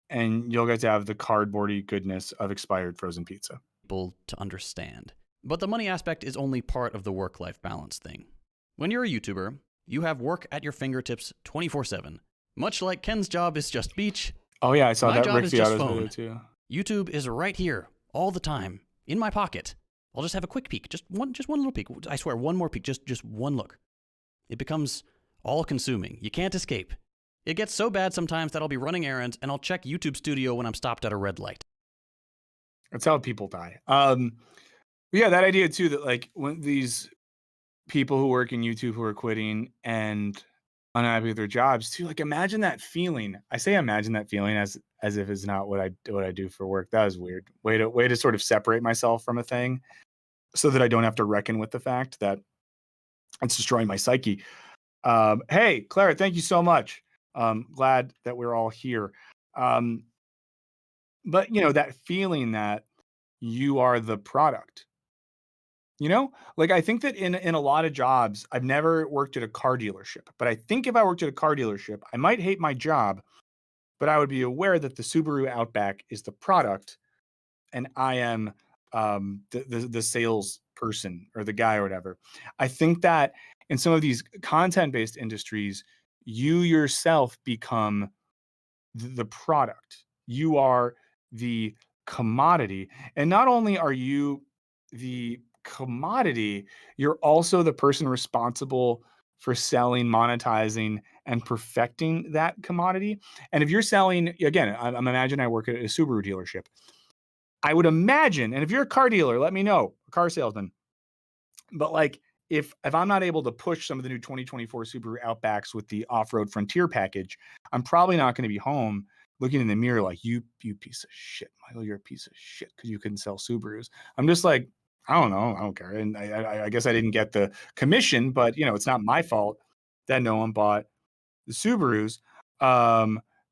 and you'll get to have the cardboardy goodness of expired frozen pizza. To understand. But the money aspect is only part of the work-life balance thing. When you're a YouTuber, you have work at your fingertips 24/7. Much like Ken's job is just beach. Oh yeah, I saw my that job Rick is just Villato's phone. video too. YouTube is right here, all the time, in my pocket. I'll just have a quick peek, just one little peek. I swear, one more peek, just one look. It becomes all-consuming. You can't escape. It gets so bad sometimes that I'll be running errands and I'll check YouTube Studio when I'm stopped at a red light. That's how people die. Yeah, that idea too, that like when these people who work in YouTube who are quitting and unhappy with their jobs too, like imagine that feeling. I say imagine that feeling as if it's not what I do for work. That was weird. Way to sort of separate myself from a thing so that I don't have to reckon with the fact that it's destroying my psyche. Hey, Clara, thank you so much. Glad that we're all here. But that feeling that you are the product, like I think that in a lot of jobs, I've never worked at a car dealership, but I think if I worked at a car dealership, I might hate my job, but I would be aware that the Subaru Outback is the product and I am the sales person or the guy or whatever. I think that in some of these content-based industries, you yourself become the product. You are the commodity. And not only are you the commodity, you're also the person responsible for selling, monetizing, and perfecting that commodity. And if you're selling, again, I'm imagining I work at a Subaru dealership. I would imagine, and if you're a car dealer, let me know, a car salesman. But like, if I'm not able to push some of the new 2024 Subaru Outbacks with the off-road Frontier package, I'm probably not going to be home looking in the mirror like, you piece of shit, Michael, you're a piece of shit because you couldn't sell Subarus. I'm just like, I don't know, I don't care. And I guess I didn't get the commission, but it's not my fault that no one bought the Subarus.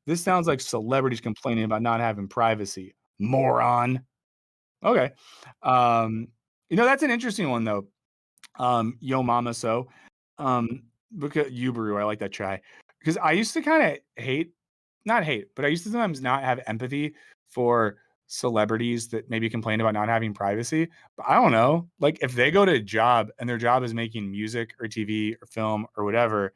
This sounds like celebrities complaining about not having privacy. Moron. Okay. That's an interesting one though. Yo Mama So. Because Yubaru, I like that try. Because I used to kind of not hate, but I used to sometimes not have empathy for celebrities that maybe complain about not having privacy. But I don't know. Like if they go to a job and their job is making music or TV or film or whatever,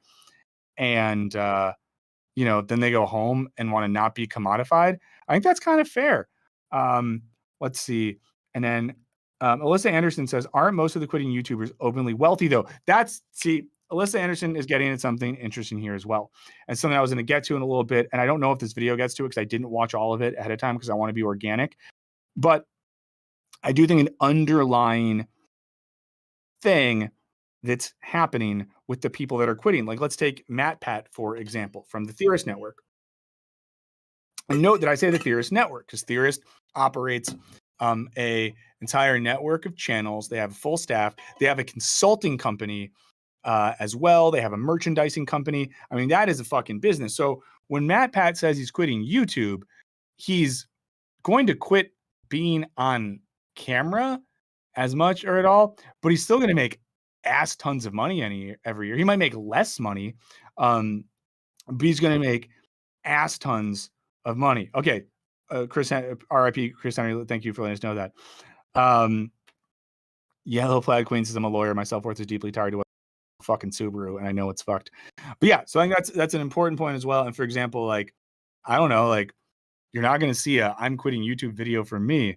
and then they go home and want to not be commodified. I think that's kind of fair. Let's see. And then Alyssa Anderson says, aren't most of the quitting YouTubers openly wealthy though? Alyssa Anderson is getting at something interesting here as well. And something I was going to get to in a little bit. And I don't know if this video gets to it because I didn't watch all of it ahead of time because I want to be organic. But I do think an underlying thing that's happening with the people that are quitting. Like let's take MatPat, for example, from the Theorist Network. And note that I say the Theorist Network because Theorist operates a entire network of channels. They have a full staff. They have a consulting company as well. They have a merchandising company. I mean, that is a fucking business. So when MatPat says he's quitting YouTube, he's going to quit being on camera as much or at all, but he's still going to make ass tons of money every year. He might make less money, but he's going to make ass tons of money. Okay. Chris, RIP Chris Henry, thank you for letting us know that. Yellow Flag Queen says, I'm a lawyer. My self-worth is deeply tied to a fucking Subaru, and I know it's fucked. But yeah, so I think that's an important point as well. And for example, like, I don't know, like, you're not going to see a I'm quitting YouTube video from me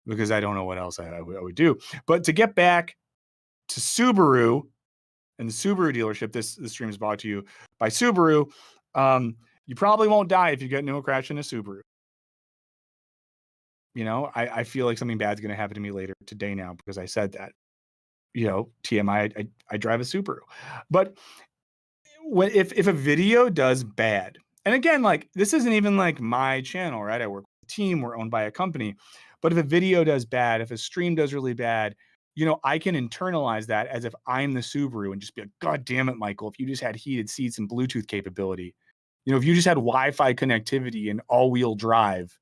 because I don't know what else I would do. But to get back to Subaru and the Subaru dealership, this stream is brought to you by Subaru. You probably won't die if you get into a crash in a Subaru. I feel like something bad's going to happen to me later today now because I said that. TMI, I drive a Subaru. But if a video does bad, and again, like this isn't even like my channel, right? I work with a team, we're owned by a company. But if a video does bad, if a stream does really bad, I can internalize that as if I'm the Subaru and just be like, God damn it, Michael, if you just had heated seats and Bluetooth capability, if you just had Wi-Fi connectivity and all-wheel drive,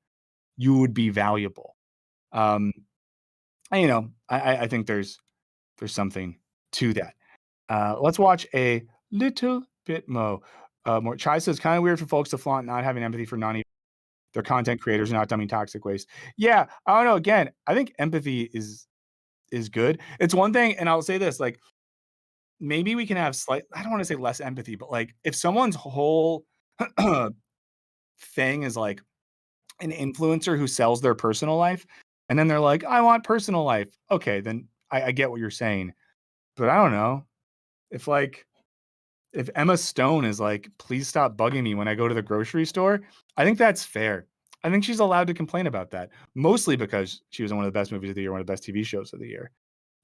you would be valuable. I think there's something to that. Let's watch a little bit more. Chai says, kind of weird for folks to flaunt not having empathy for their content creators not dumping toxic waste. Yeah, I don't know. Again, I think empathy is good. It's one thing, and I'll say this, like, maybe we can have I don't want to say less empathy, but like if someone's whole thing is like an influencer who sells their personal life, and then they're like, I want personal life. Okay, then I get what you're saying. But I don't know. If Emma Stone is like, please stop bugging me when I go to the grocery store, I think that's fair. I think she's allowed to complain about that, mostly because she was in one of the best movies of the year, one of the best TV shows of the year.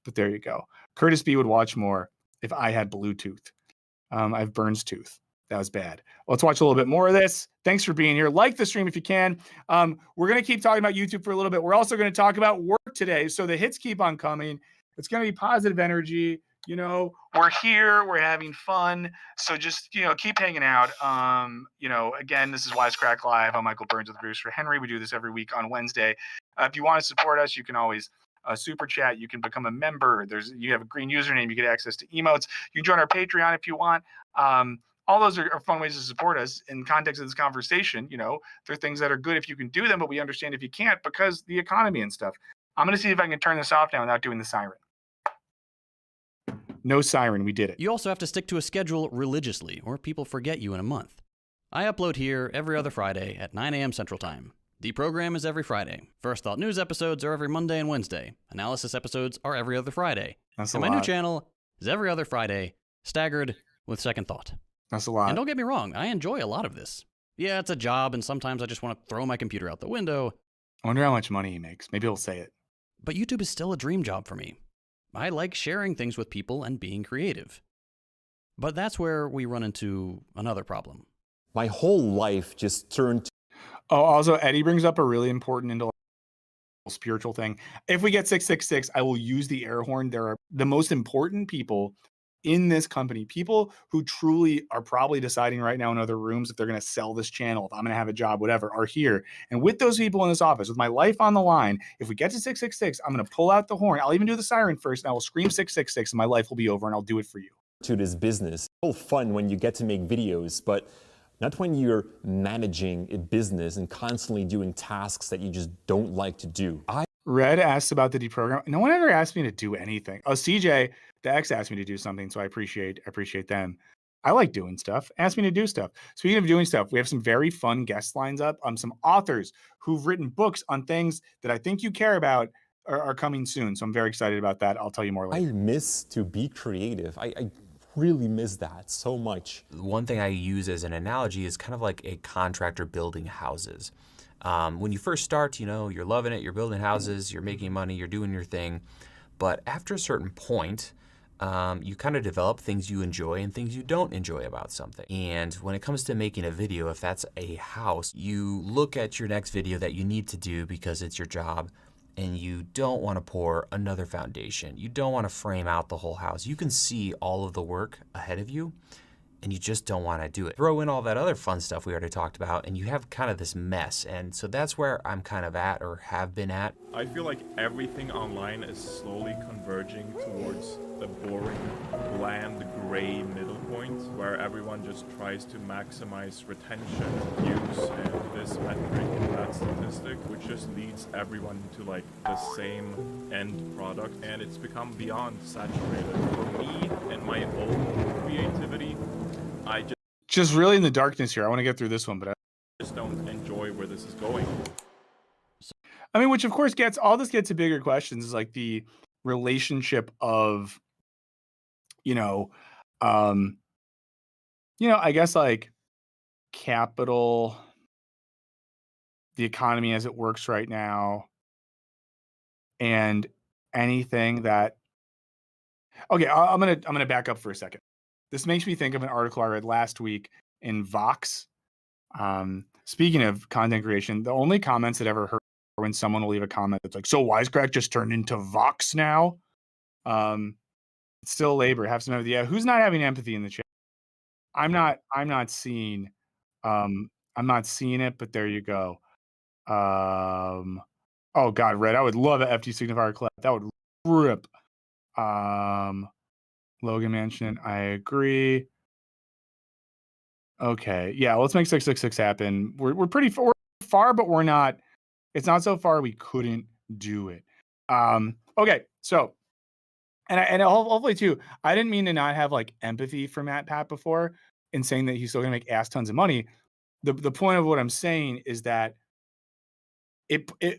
But there you go. Curtis B would watch more if I had Bluetooth. I have Burns tooth. That was bad. Let's watch a little bit more of this. Thanks for being here. Like the stream if you can. We're going to keep talking about YouTube for a little bit. We're also going to talk about work today. So the hits keep on coming. It's going to be positive energy. we're here, we're having fun. So just, keep hanging out. Again, this is Wisecrack Live. I'm Michael Burns with producer Henry. We do this every week on Wednesday. If you want to support us, you can always super chat. You can become a member. You have a green username. You get access to emotes. You can join our Patreon if you want. All those are fun ways to support us in context of this conversation. There are things that are good if you can do them, but we understand if you can't because the economy and stuff. I'm going to see if I can turn this off now without doing the siren. No siren, we did it. You also have to stick to a schedule religiously, or people forget you in a month. I upload here every other Friday at 9 a.m. Central Time. The program is every Friday. First Thought News episodes are every Monday and Wednesday. Analysis episodes are every other Friday. That's and a my lot. new channel is every other Friday, staggered with Second Thought. That's a lot. And don't get me wrong, I enjoy a lot of this. Yeah, it's a job, and sometimes I just want to throw my computer out the window. I wonder how much money he makes. Maybe he'll say it. But YouTube is still a dream job for me. I like sharing things with people and being creative. But that's where we run into another problem. My whole life just turned to... Oh, also, Eddie brings up a really important intellectual spiritual thing. If we get 666, I will use the air horn. There are the most important people in this company, people who truly are probably deciding right now in other rooms if they're going to sell this channel, if I'm going to have a job, whatever, are here. And with those people in this office, with my life on the line, if we get to 666, I'm going to pull out the horn. I'll even do the siren first, and I will scream 666, and my life will be over, and I'll do it for you. To this business. It's all fun when you get to make videos, but not when you're managing a business and constantly doing tasks that you just don't like to do. Red asked about the deprogram. No one ever asked me to do anything. Oh, CJ, the X asked me to do something, so I appreciate them. I like doing stuff. Ask me to do stuff. Speaking of doing stuff, we have some very fun guest lines up. Some authors who've written books on things that I think you care about are coming soon. So I'm very excited about that. I'll tell you more later. I miss to be creative. I really miss that so much. One thing I use as an analogy is kind of like a contractor building houses. When you first start, you're loving it, you're building houses, you're making money, you're doing your thing. But after a certain point, you kind of develop things you enjoy and things you don't enjoy about something. And when it comes to making a video, if that's a house, you look at your next video that you need to do because it's your job, and you don't want to pour another foundation. You don't want to frame out the whole house. You can see all of the work ahead of you, and you just don't want to do it. Throw in all that other fun stuff we already talked about, and you have kind of this mess. And so that's where I'm kind of at, or have been at. I feel like everything online is slowly converging towards a boring, bland, gray middle point where everyone just tries to maximize retention, views, and this metric and that statistic, which just leads everyone to like the same end product, and it's become beyond saturated. For me and my own creativity, I just really in the darkness here. I want to get through this one, but I just don't enjoy where this is going. I mean, which of course gets to bigger questions, is like the relationship of, I guess like capital, the economy as it works right now, and anything that. Okay, I'm gonna back up for a second. This makes me think of an article I read last week in Vox. Speaking of content creation, the only comments that ever heard when someone will leave a comment that's like, "So Wisecrack just turned into Vox now." It's still labor. Have some empathy. Yeah, who's not having empathy in the chat? I'm not seeing it, but there you go. Oh God, Red, I would love an FT signifier clap. That would rip. Logan mentioned, I agree. Okay, yeah, let's make 666 happen. We're pretty far, but we're not. It's not so far we couldn't do it. Okay, so. And hopefully too, I didn't mean to not have like empathy for Matt Pat before in saying that he's still gonna make ass tons of money. The point of what I'm saying is that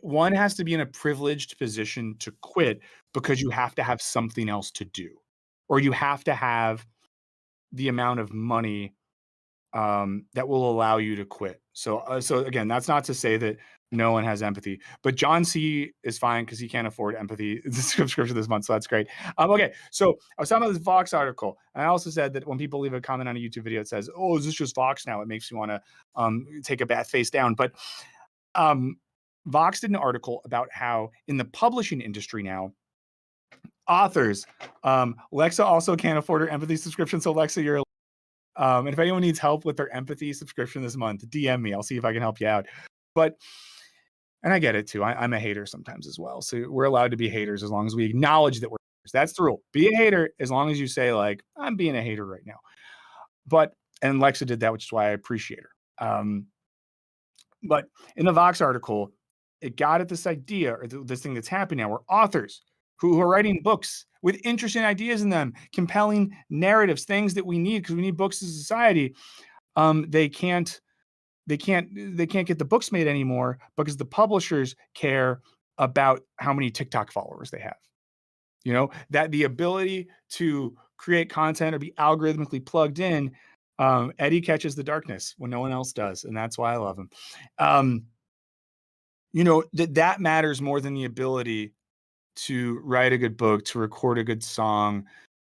one has to be in a privileged position to quit because you have to have something else to do, or you have to have the amount of money that will allow you to quit. So again, that's not to say that no one has empathy, but John C is fine because he can't afford empathy subscription this month, so that's great. Okay, so I was talking about this Vox article, and I also said that when people leave a comment on a YouTube video, it says, "Oh, is this just Vox now?" It makes me want to take a bath face down. But Vox did an article about how in the publishing industry now, Authors. Lexa also can't afford her empathy subscription. So Lexa, you're and if anyone needs help with their empathy subscription this month, DM me. I'll see if I can help you out. But, and I get it too. I'm a hater sometimes as well. So we're allowed to be haters as long as we acknowledge that we're haters. That's the rule. Be a hater as long as you say, like, I'm being a hater right now. But, and Lexa did that, which is why I appreciate her. But in the Vox article, it got at this idea, or this thing that's happening now, where authors who are writing books with interesting ideas in them, compelling narratives, things that we need because we need books as a society, they can't get the books made anymore because the publishers care about how many TikTok followers they have. You know, that the ability to create content or be algorithmically plugged in. Eddie catches the darkness when no one else does, and that's why I love him. You know, that matters more than the ability to write a good book, to record a good song,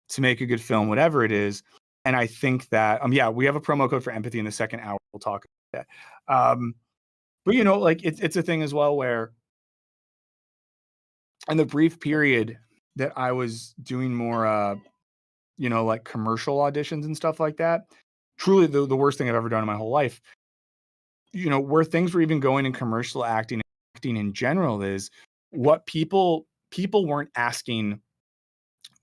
to make a good film, whatever it is. And I think that, yeah, we have a promo code for empathy in the second hour. We'll talk about that. But, you know, like it's a thing as well where in the brief period that I was doing more, you know, like commercial auditions and stuff like that, truly the worst thing I've ever done in my whole life, you know, where things were even going in commercial acting in general is what people weren't asking,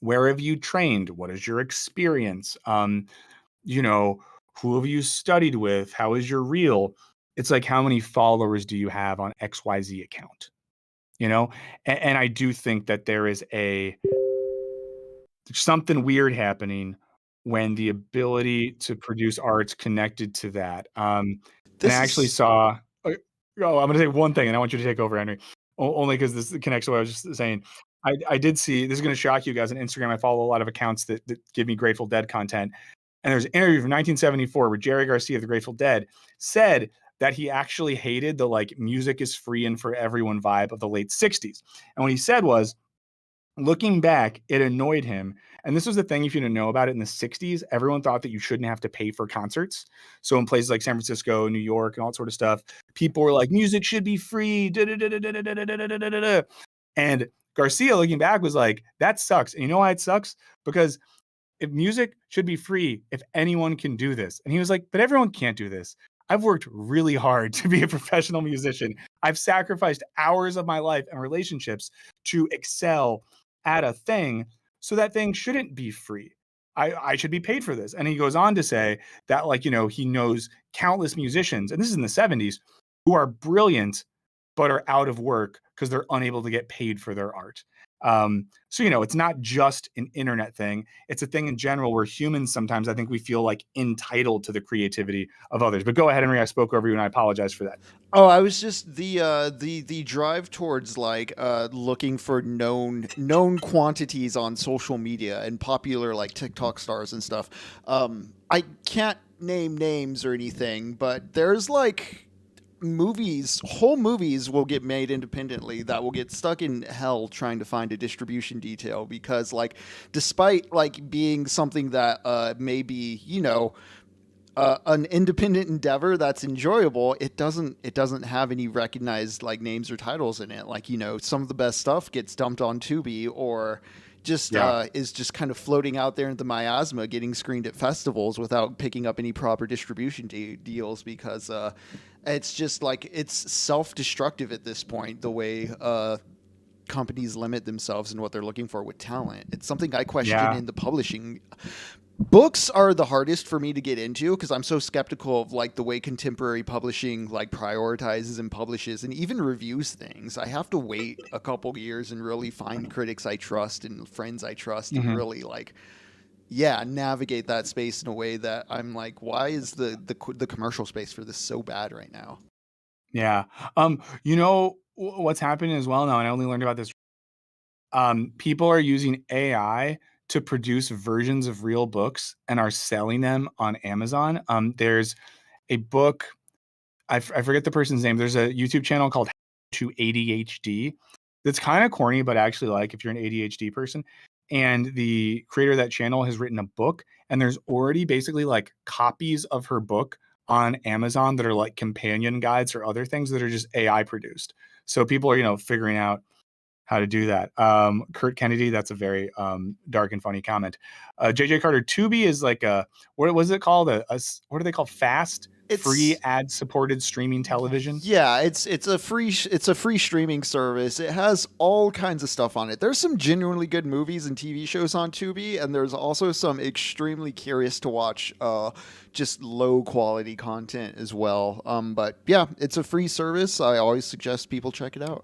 where have you trained? What is your experience? You know, who have you studied with? How is your reel? It's like, how many followers do you have on XYZ account? You know, and I do think that there is something weird happening when the ability to produce art's connected to that. And I actually saw, I'm going to say one thing and I want you to take over, Henry, only because this connects to what I was just saying. I did see, this is going to shock you guys on Instagram. I follow a lot of accounts that give me Grateful Dead content. And there's an interview from 1974 where Jerry Garcia of the Grateful Dead said that he actually hated the like music is free and for everyone vibe of the late 60s. And what he said was, looking back, it annoyed him. And this was the thing, if you didn't know about it, in the 60s, everyone thought that you shouldn't have to pay for concerts. So in places like San Francisco, New York, and all that sort of stuff, people were like, music should be free. And Garcia, looking back, was like, that sucks. And you know why it sucks? Because if music should be free, if anyone can do this. And he was like, but everyone can't do this. I've worked really hard to be a professional musician. I've sacrificed hours of my life and relationships to excel at a thing. So that thing shouldn't be free. I should be paid for this. And he goes on to say that, like, you know, he knows countless musicians, and this is in the 70s, who are brilliant, but are out of work because they're unable to get paid for their art. So, you know, it's not just an internet thing. It's a thing in general where humans, sometimes I think we feel like entitled to the creativity of others. But go ahead, Henry. I spoke over you and I apologize for that. Oh, I was just the drive towards like looking for known quantities on social media and popular like TikTok stars and stuff. I can't name names or anything, but there's like whole movies will get made independently that will get stuck in hell trying to find a distribution detail because like despite like being something that may be, you know, an independent endeavor that's enjoyable, it doesn't have any recognized like names or titles in it. Like, you know, some of the best stuff gets dumped on Tubi or just is just kind of floating out there in the miasma, getting screened at festivals without picking up any proper distribution deals because it's just like it's self-destructive at this point, the way companies limit themselves and what they're looking for with talent. It's something I question in the publishing. Books are the hardest for me to get into because I'm so skeptical of like the way contemporary publishing like prioritizes and publishes and even reviews things. I have to wait a couple years and really find critics I trust and friends I trust and really like, navigate that space in a way that I'm like, why is the commercial space for this so bad right now? Yeah. You know what's happening as well now, and I only learned about this. People are using AI to produce versions of real books and are selling them on Amazon. There's a book, I forget the person's name. There's a YouTube channel called How to ADHD that's kind of corny, but actually like if you're an ADHD person. And the creator of that channel has written a book, and there's already basically like copies of her book on Amazon that are like companion guides or other things that are just AI produced. So people are, you know, figuring out how to do that. Kurt Kennedy, that's a very dark and funny comment. JJ Carter, Tubi is like what was it called? What do they call fast? Free ad-supported streaming television. Yeah, it's a free streaming service. It has all kinds of stuff on it. There's some genuinely good movies and TV shows on Tubi, and there's also some extremely curious to watch, just low quality content as well. But yeah, it's a free service. I always suggest people check it out.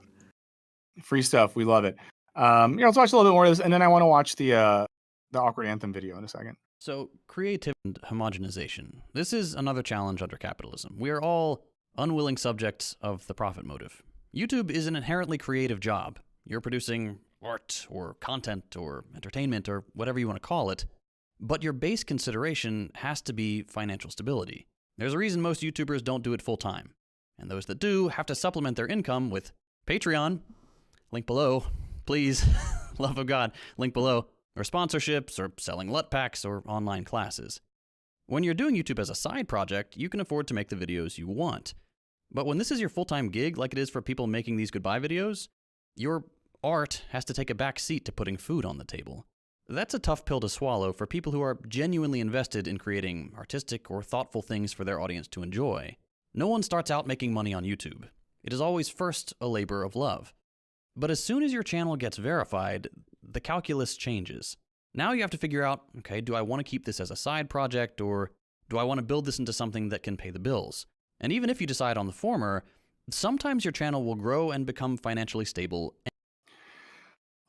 Free stuff, we love it. Let's watch a little bit more of this, and then I want to watch the awkward Anthem video in a second. So, creativity and homogenization. This is another challenge under capitalism. We are all unwilling subjects of the profit motive. YouTube is an inherently creative job. You're producing art or content or entertainment or whatever you want to call it, but your base consideration has to be financial stability. There's a reason most YouTubers don't do it full time, and those that do have to supplement their income with Patreon, link below, please, love of God, link below, or sponsorships, or selling LUT packs, or online classes. When you're doing YouTube as a side project, you can afford to make the videos you want. But when this is your full-time gig, like it is for people making these goodbye videos, your art has to take a back seat to putting food on the table. That's a tough pill to swallow for people who are genuinely invested in creating artistic or thoughtful things for their audience to enjoy. No one starts out making money on YouTube. It is always first a labor of love. But as soon as your channel gets verified, the calculus changes. Now you have to figure out, okay, do I want to keep this as a side project, or do I want to build this into something that can pay the bills? And even if you decide on the former, sometimes your channel will grow and become financially stable.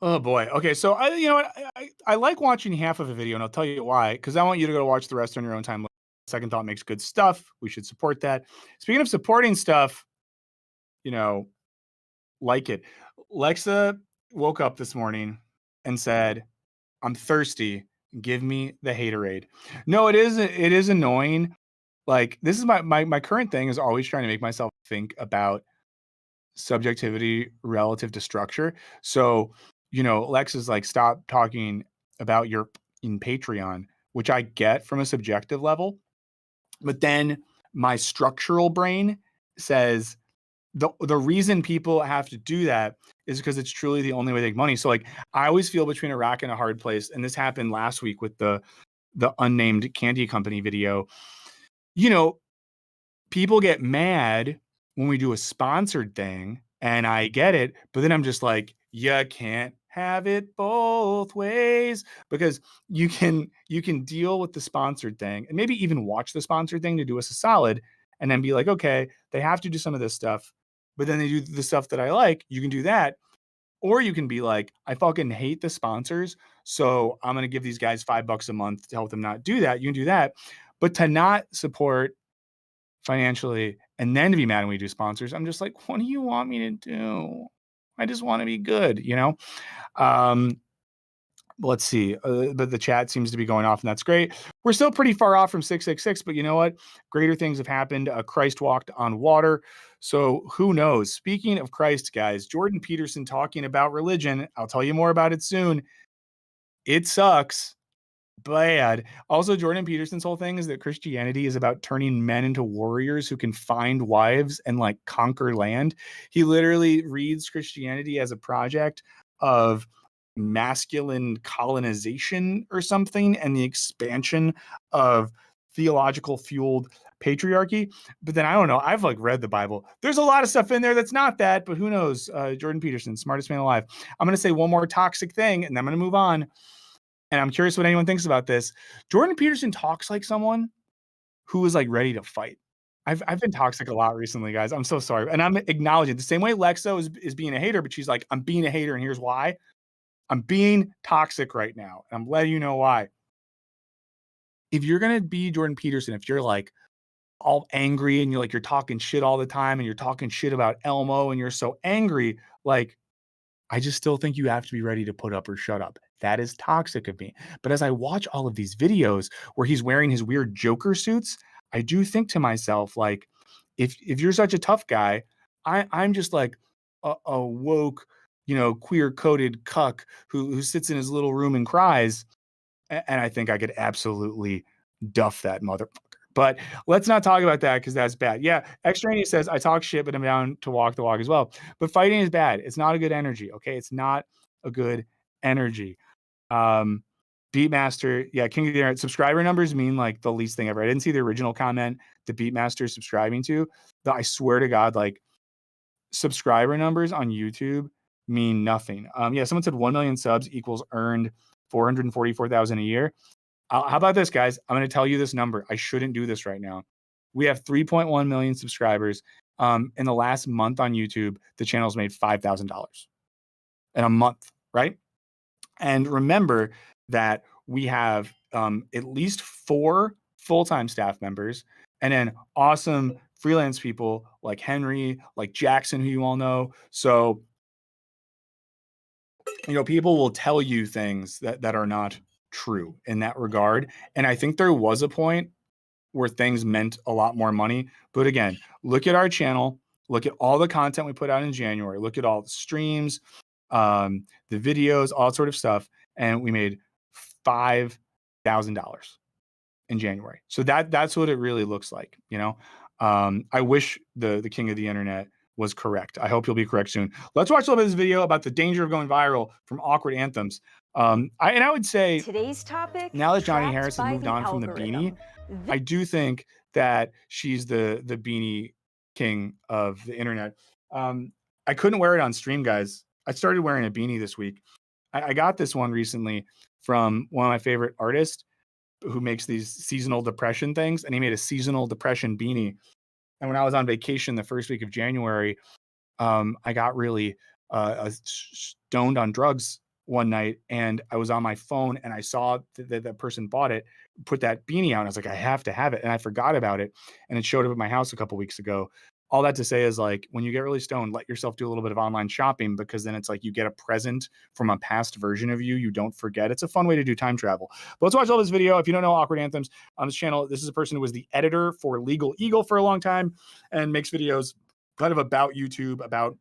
Oh boy. Okay, so I like watching half of a video, and I'll tell you why, because I want you to go watch the rest on your own time. Second Thought makes good stuff. We should support that. Speaking of supporting stuff, like it. Lexa woke up this morning and said, I'm thirsty. Give me the haterade. No, it is annoying. Like, this is my current thing is always trying to make myself think about subjectivity relative to structure. So, Lexa's like, stop talking about your in Patreon, which I get from a subjective level. But then my structural brain says the reason people have to do that is because it's truly the only way to make money. So like, I always feel between a rock and a hard place. And this happened last week with the unnamed candy company video. People get mad when we do a sponsored thing, and I get it, but then I'm just like, you can't have it both ways, because you can deal with the sponsored thing and maybe even watch the sponsored thing to do us a solid, and then be like, okay, they have to do some of this stuff, but then they do the stuff that I like. You can do that. Or you can be like, I fucking hate the sponsors, so I'm going to give these guys $5 a month to help them not do that. You can do that. But to not support financially and then to be mad when we do sponsors, I'm just like, what do you want me to do? I just want to be good, Let's see. But the chat seems to be going off, and that's great. We're still pretty far off from 666, but you know what? Greater things have happened. Christ walked on water. So who knows? Speaking of Christ, guys, Jordan Peterson talking about religion. I'll tell you more about it soon. It sucks. Bad. Also, Jordan Peterson's whole thing is that Christianity is about turning men into warriors who can find wives and like conquer land. He literally reads Christianity as a project of masculine colonization or something, and the expansion of theological fueled patriarchy. But then I don't know, I've like read the Bible. There's a lot of stuff in there that's not that, but who knows? Jordan Peterson, smartest man alive. I'm going to say one more toxic thing, and then I'm going to move on. And I'm curious what anyone thinks about this. Jordan Peterson talks like someone who is like ready to fight. I've been toxic a lot recently, guys. I'm so sorry. And I'm acknowledging the same way Lexo is being a hater, but she's like, I'm being a hater, and here's why. I'm being toxic right now, and I'm letting you know why. If you're going to be Jordan Peterson, if you're like all angry and you're talking shit all the time and you're talking shit about Elmo and you're so angry, like, I just still think you have to be ready to put up or shut up. That is toxic of me. But as I watch all of these videos where he's wearing his weird Joker suits, I do think to myself, like, if you're such a tough guy, I'm just like a woke, queer-coded cuck who sits in his little room and cries. And I think I could absolutely duff that motherfucker. But let's not talk about that because that's bad. Yeah, Extraneous says, I talk shit, but I'm down to walk the walk as well. But fighting is bad. It's not a good energy, okay? It's not a good energy. Beatmaster, yeah, King of the Internet. Subscriber numbers mean like the least thing ever. I didn't see the original comment that Beatmaster is subscribing to. But I swear to God, like subscriber numbers on YouTube mean nothing. Yeah, someone said 1 million subs equals earned 444,000 a year. How about this, guys? I'm going to tell you this number. I shouldn't do this right now. We have 3.1 million subscribers. In the last month on YouTube, the channel's made $5,000 in a month, right? And remember that we have at least 4 full-time staff members and then awesome freelance people like Henry, like Jackson, who you all know. So, people will tell you things that are not true in that regard. And I think there was a point where things meant a lot more money. But again, look at our channel, look at all the content we put out in January, look at all the streams, the videos, all sort of stuff. And we made $5,000 in January. So that's what it really looks like. I wish the king of the internet was correct. I hope you'll be correct soon. Let's watch a little bit of this video about the danger of going viral from awkward anthems. I would say today's topic, now that Johnny Harris has moved on from the beanie, I do think that she's the beanie king of the internet. I couldn't wear it on stream, guys. I started wearing a beanie this week. I got this one recently from one of my favorite artists who makes these seasonal depression things, and he made a seasonal depression beanie. And when I was on vacation the first week of January, I got really stoned on drugs one night, and I was on my phone and I saw that that person bought it, put that beanie out. And I was like, I have to have it. And I forgot about it. And it showed up at my house a couple weeks ago. All that to say is, like, when you get really stoned, let yourself do a little bit of online shopping, because then it's like you get a present from a past version of you. You don't forget. It's a fun way to do time travel. But let's watch all this video. If you don't know Awkward Anthems on this channel, this is a person who was the editor for Legal Eagle for a long time and makes videos kind of about YouTube, about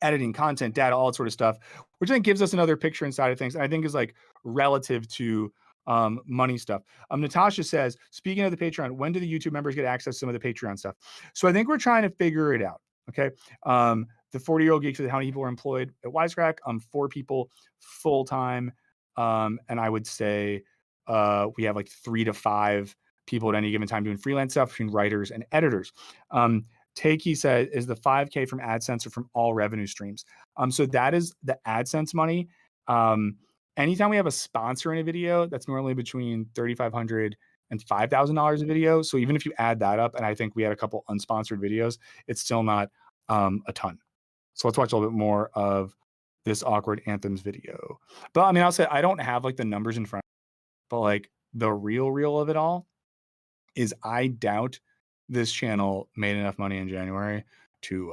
editing content, data, all that sort of stuff, which I think gives us another picture inside of things. And I think is like relative to money stuff. Natasha says, speaking of the Patreon, when do the YouTube members get access to some of the Patreon stuff? So I think we're trying to figure it out. Okay. The 40-year-old geek says, how many people are employed at Wisecrack? 4 people full time. And I would say we have like 3 to 5 people at any given time doing freelance stuff between writers and editors. Takey said, is the 5K from AdSense or from all revenue streams? So that is the AdSense money. Anytime we have a sponsor in a video, that's normally between $3,500 and $5,000 a video. So even if you add that up, and I think we had a couple unsponsored videos, it's still not a ton. So let's watch a little bit more of this Awkward Anthems video. But I mean, I'll say I don't have like the numbers in front of me, but like the real of it all is I doubt this channel made enough money in January to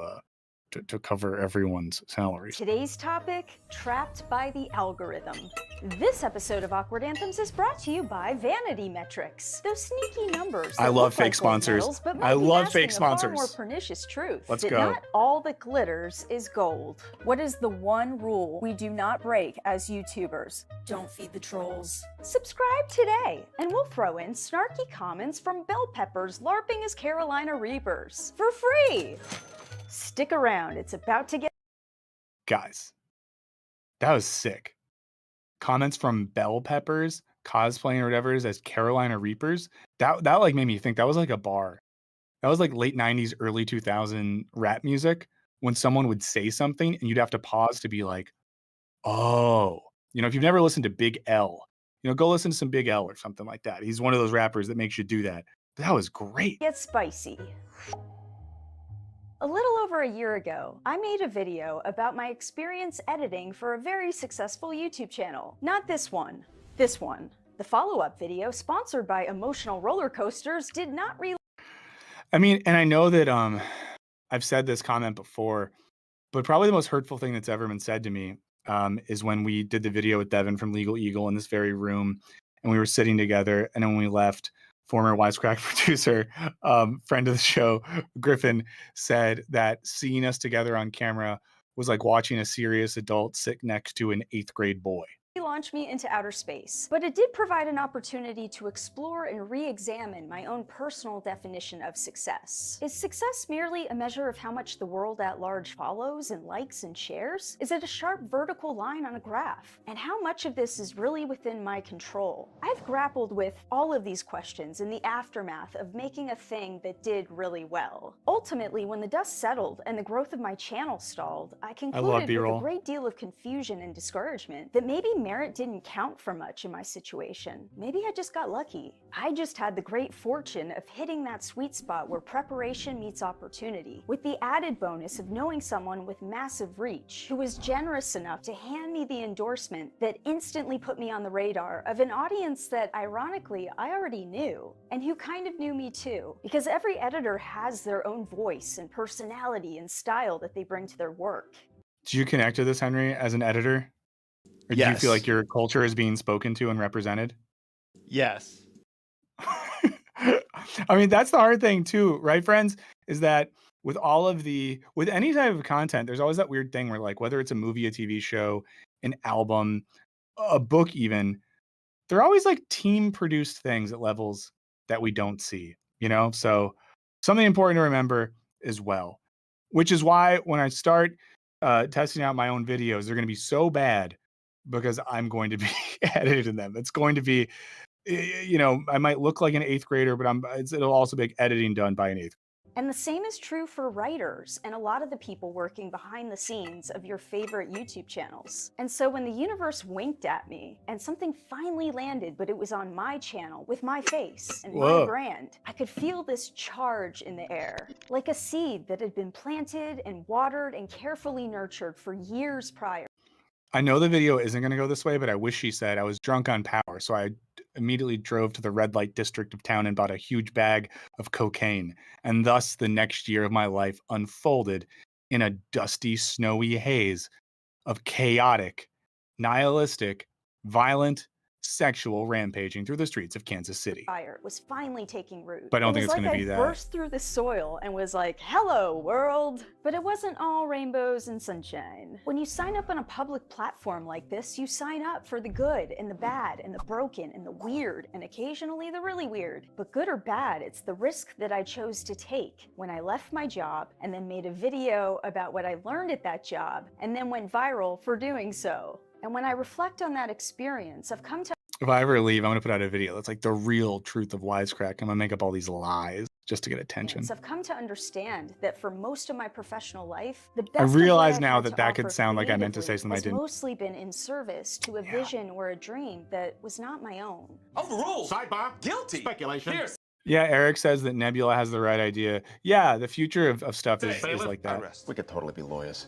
cover everyone's salaries. Today's topic, trapped by the algorithm. This episode of Awkward Anthems is brought to you by Vanity Metrics. Those sneaky numbers. I love fake sponsors. I love fake sponsors. A far more pernicious truth. Let's that go. Not all that glitters is gold. What is the one rule we do not break as YouTubers? Don't feed the trolls. Subscribe today, and we'll throw in snarky comments from bell peppers LARPing as Carolina Reapers for free. Stick around, it's about to get... Guys, that was sick. Comments from bell peppers cosplaying or whatever it is as Carolina Reapers. That like made me think that was like a bar. That was like late 90s, early 2000 rap music when someone would say something and you'd have to pause to be like, oh, if you've never listened to Big L, go listen to some Big L or something like that. He's one of those rappers that makes you do that. That was great. Get spicy. A little over a year ago, I made a video about my experience editing for a very successful YouTube channel. Not this one. This one. The follow-up video, sponsored by Emotional Roller Coasters, did not really... I mean, and I know that I've said this comment before, but probably the most hurtful thing that's ever been said to me is when we did the video with Devin from Legal Eagle in this very room, and we were sitting together, and then when we left, former Wisecrack producer, friend of the show, Griffin, said that seeing us together on camera was like watching a serious adult sit next to an 8th grade boy. launched me into outer space, but it did provide an opportunity to explore and re-examine my own personal definition of success. Is success merely a measure of how much the world at large follows and likes and shares? Is it a sharp vertical line on a graph? And how much of this is really within my control? I've grappled with all of these questions in the aftermath of making a thing that did really well. Ultimately, when the dust settled and the growth of my channel stalled, I concluded with a great deal of confusion and discouragement that maybe merit didn't count for much in my situation. Maybe I just got lucky. I just had the great fortune of hitting that sweet spot where preparation meets opportunity, with the added bonus of knowing someone with massive reach who was generous enough to hand me the endorsement that instantly put me on the radar of an audience that, ironically, I already knew, and who kind of knew me too, because every editor has their own voice and personality and style that they bring to their work. Do you connect to this, Henry, as an editor? Or do you feel like your culture is being spoken to and represented? Yes. I mean, that's the hard thing too, right, friends? Is that with any type of content, there's always that weird thing where, like, whether it's a movie, a TV show, an album, a book even, they're always like team produced things at levels that we don't see, you know? So something important to remember as well, which is why when I start testing out my own videos, they're going to be so bad because I'm going to be editing them. It's going to be, you know, I might look like an 8th grader, but it'll also be editing done by an 8th. And the same is true for writers and a lot of the people working behind the scenes of your favorite YouTube channels. And so when the universe winked at me and something finally landed, but it was on my channel with my face and my brand, I could feel this charge in the air, like a seed that had been planted and watered and carefully nurtured for years prior. I know the video isn't going to go this way, but I wish she said I was drunk on power. So I immediately drove to the red light district of town and bought a huge bag of cocaine. And thus the next year of my life unfolded in a dusty, snowy haze of chaotic, nihilistic, violent, sexual rampaging through the streets of Kansas City. Fire was finally taking root. But I don't think it's going to be that. I burst through the soil and was like, hello world. But it wasn't all rainbows and sunshine. When you sign up on a public platform like this, you sign up for the good and the bad and the broken and the weird and occasionally the really weird. But good or bad, it's the risk that I chose to take when I left my job and then made a video about what I learned at that job and then went viral for doing so. And when I reflect on that experience, I've come to if I ever leave, I'm going to put out a video that's like the real truth of Wisecrack. I'm going to make up all these lies just to get attention. I've come to understand that for most of my professional life, the best I realize now that could sound like I meant to say something I didn't. Mostly been in service to a vision or a dream that was not my own. Overruled. Sidebar. Guilty. Speculation. Here's yeah, Eric says that Nebula has the right idea. Yeah, the future of stuff is like that. We could totally be lawyers.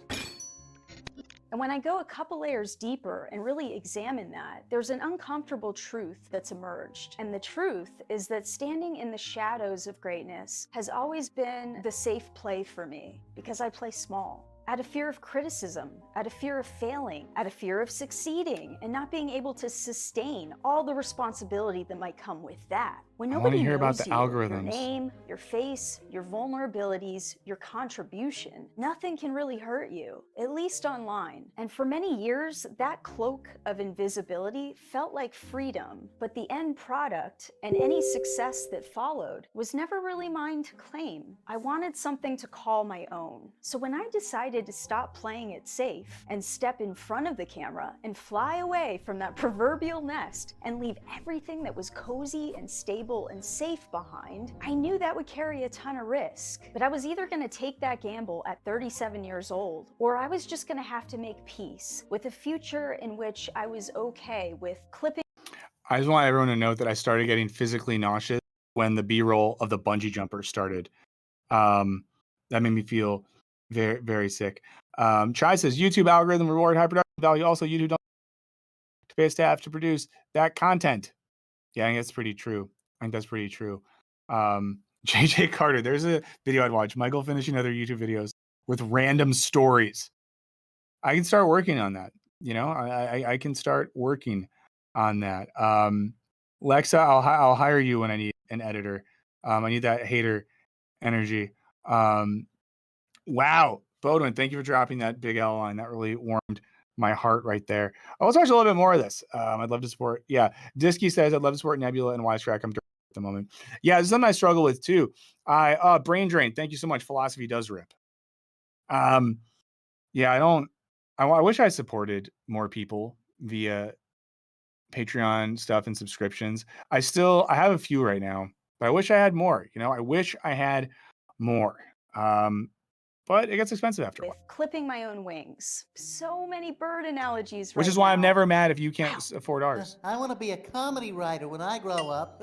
And when I go a couple layers deeper and really examine that, there's an uncomfortable truth that's emerged. And the truth is that standing in the shadows of greatness has always been the safe play for me, because I play small. Out of fear of criticism, out of fear of failing, out of fear of succeeding, and not being able to sustain all the responsibility that might come with that. When nobody knows about the you, algorithms. your name, your face, your vulnerabilities, your contribution, nothing can really hurt you, at least online. And for many years, that cloak of invisibility felt like freedom, but the end product and any success that followed was never really mine to claim. I wanted something to call my own. So when I decided to stop playing it safe and step in front of the camera and fly away from that proverbial nest and leave everything that was cozy and stable and safe behind, I knew that would carry a ton of risk. But I was either going to take that gamble at 37 years old, or I was just going to have to make peace with a future in which I was okay with clipping. I just want everyone to note that I started getting physically nauseous when the B-roll of the bungee jumper started. That made me feel very, very sick. Chai says, YouTube algorithm reward high production value. Also, YouTube don't pay staff to produce that content. Yeah, I think that's pretty true. JJ Carter, there's a video I'd watch. Michael finishing other YouTube videos with random stories. I can start working on that. You know, I can start working on that. Lexa, I'll hire you when I need an editor. I need that hater energy. Wow. Bodwin, thank you for dropping that big L line. That really warmed my heart right there. Oh, let's watch a little bit more of this. I'd love to support. Yeah. Disky says, I'd love to support Nebula and Wisecrack. I'm at the moment. Yeah, this is something I struggle with too. Brain drain. Thank you so much. Philosophy does rip. Yeah, I wish I supported more people via Patreon stuff and subscriptions. I have a few right now, but I wish I had more. I wish I had more. But it gets expensive after a while. Clipping my own wings. So many bird analogies Which right is why I'm now. never mad if you can't afford ours. I want to be a comedy writer when I grow up.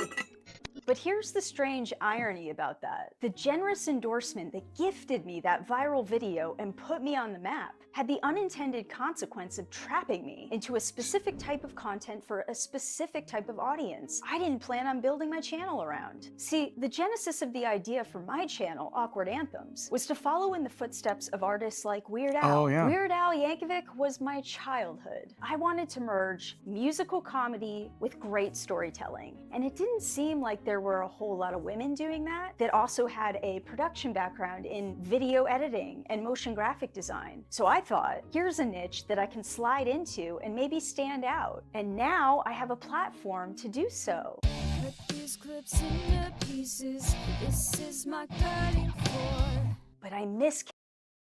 But here's the strange irony about that. The generous endorsement that gifted me that viral video and put me on the map had the unintended consequence of trapping me into a specific type of content for a specific type of audience I didn't plan on building my channel around. See, the genesis of the idea for my channel, Awkward Anthems, was to follow in the footsteps of artists like Weird Al. Oh, yeah. Weird Al Yankovic was my childhood. I wanted to merge musical comedy with great storytelling, and it didn't seem like there were a whole lot of women doing that also had a production background in video editing and motion graphic design. So I thought, here's a niche that I can slide into and maybe stand out. And now I have a platform to do so. Cut these clips into pieces. This is my cutting floor. But I miss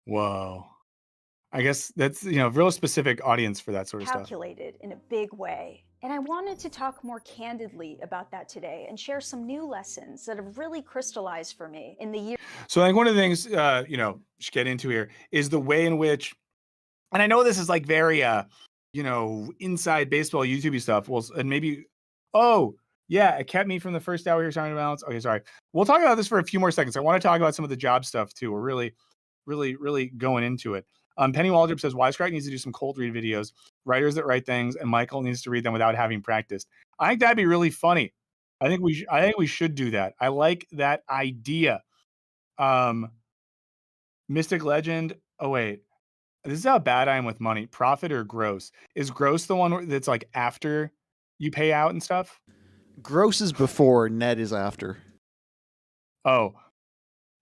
Whoa. I guess that's, real specific audience for that sort of stuff. calculated in a big way. And I wanted to talk more candidly about that today and share some new lessons that have really crystallized for me in the year. So I think one of the things, should get into here is the way in which, and I know this is like very, inside baseball YouTube stuff. Well, and maybe, it kept me from the first hour here talking about. Okay, sorry. We'll talk about this for a few more seconds. I want to talk about some of the job stuff too. We're really, really, really going into it. Penny Waldrop says Wisecrack needs to do some cold read videos, writers that write things, and Michael needs to read them without having practiced. I think that'd be really funny. I think we should do that. I like that idea. Mystic Legend. Oh wait, this is how bad I am with money. Profit or gross? Is gross the one that's like after you pay out and stuff? Gross is before, net is after. Oh,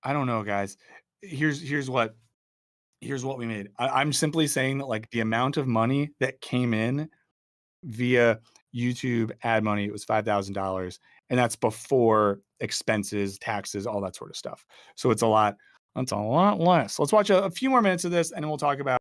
I don't know, guys. Here's what we made. I'm simply saying that like the amount of money that came in via YouTube ad money, it was $5,000, and that's before expenses, taxes, all that sort of stuff. So it's a lot less. Let's watch a few more minutes of this, and then we'll talk about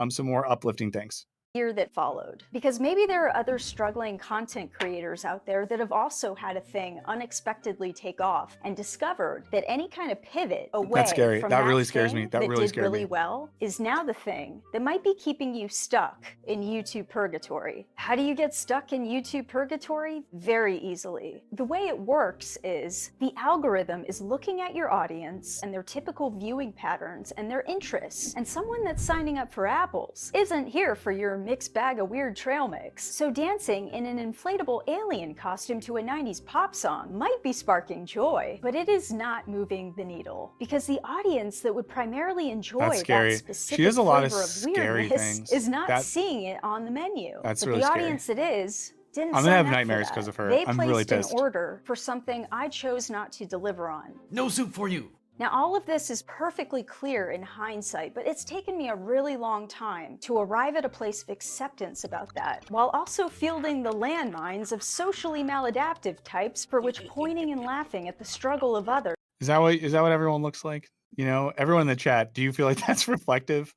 some more uplifting things. Year that followed, because maybe there are other struggling content creators out there that have also had a thing unexpectedly take off and discovered that any kind of pivot away That's scary. from That that really scares thing me. That really did scared really me. well is now the thing that might be keeping you stuck in YouTube purgatory. How do you get stuck in YouTube purgatory? Very easily. The way it works is the algorithm is looking at your audience and their typical viewing patterns and their interests, and someone that's signing up for apples isn't here for your mixed bag of weird trail mix. So dancing in an inflatable alien costume to a 90s pop song might be sparking joy, but it is not moving the needle, because the audience that would primarily enjoy That's scary. that specific She does a lot of flavor of scary weirdness things. is not seeing it on the menu. That's but really the scary. audience that is didn't I'm sign gonna have up for nightmares that. 'cause of her. They I'm placed really an pissed. order for something I chose not to deliver on. No soup for you. Now, all of this is perfectly clear in hindsight, but it's taken me a really long time to arrive at a place of acceptance about that, while also fielding the landmines of socially maladaptive types for which pointing and laughing at the struggle of others. Is that what everyone looks like? Everyone in the chat, do you feel like that's reflective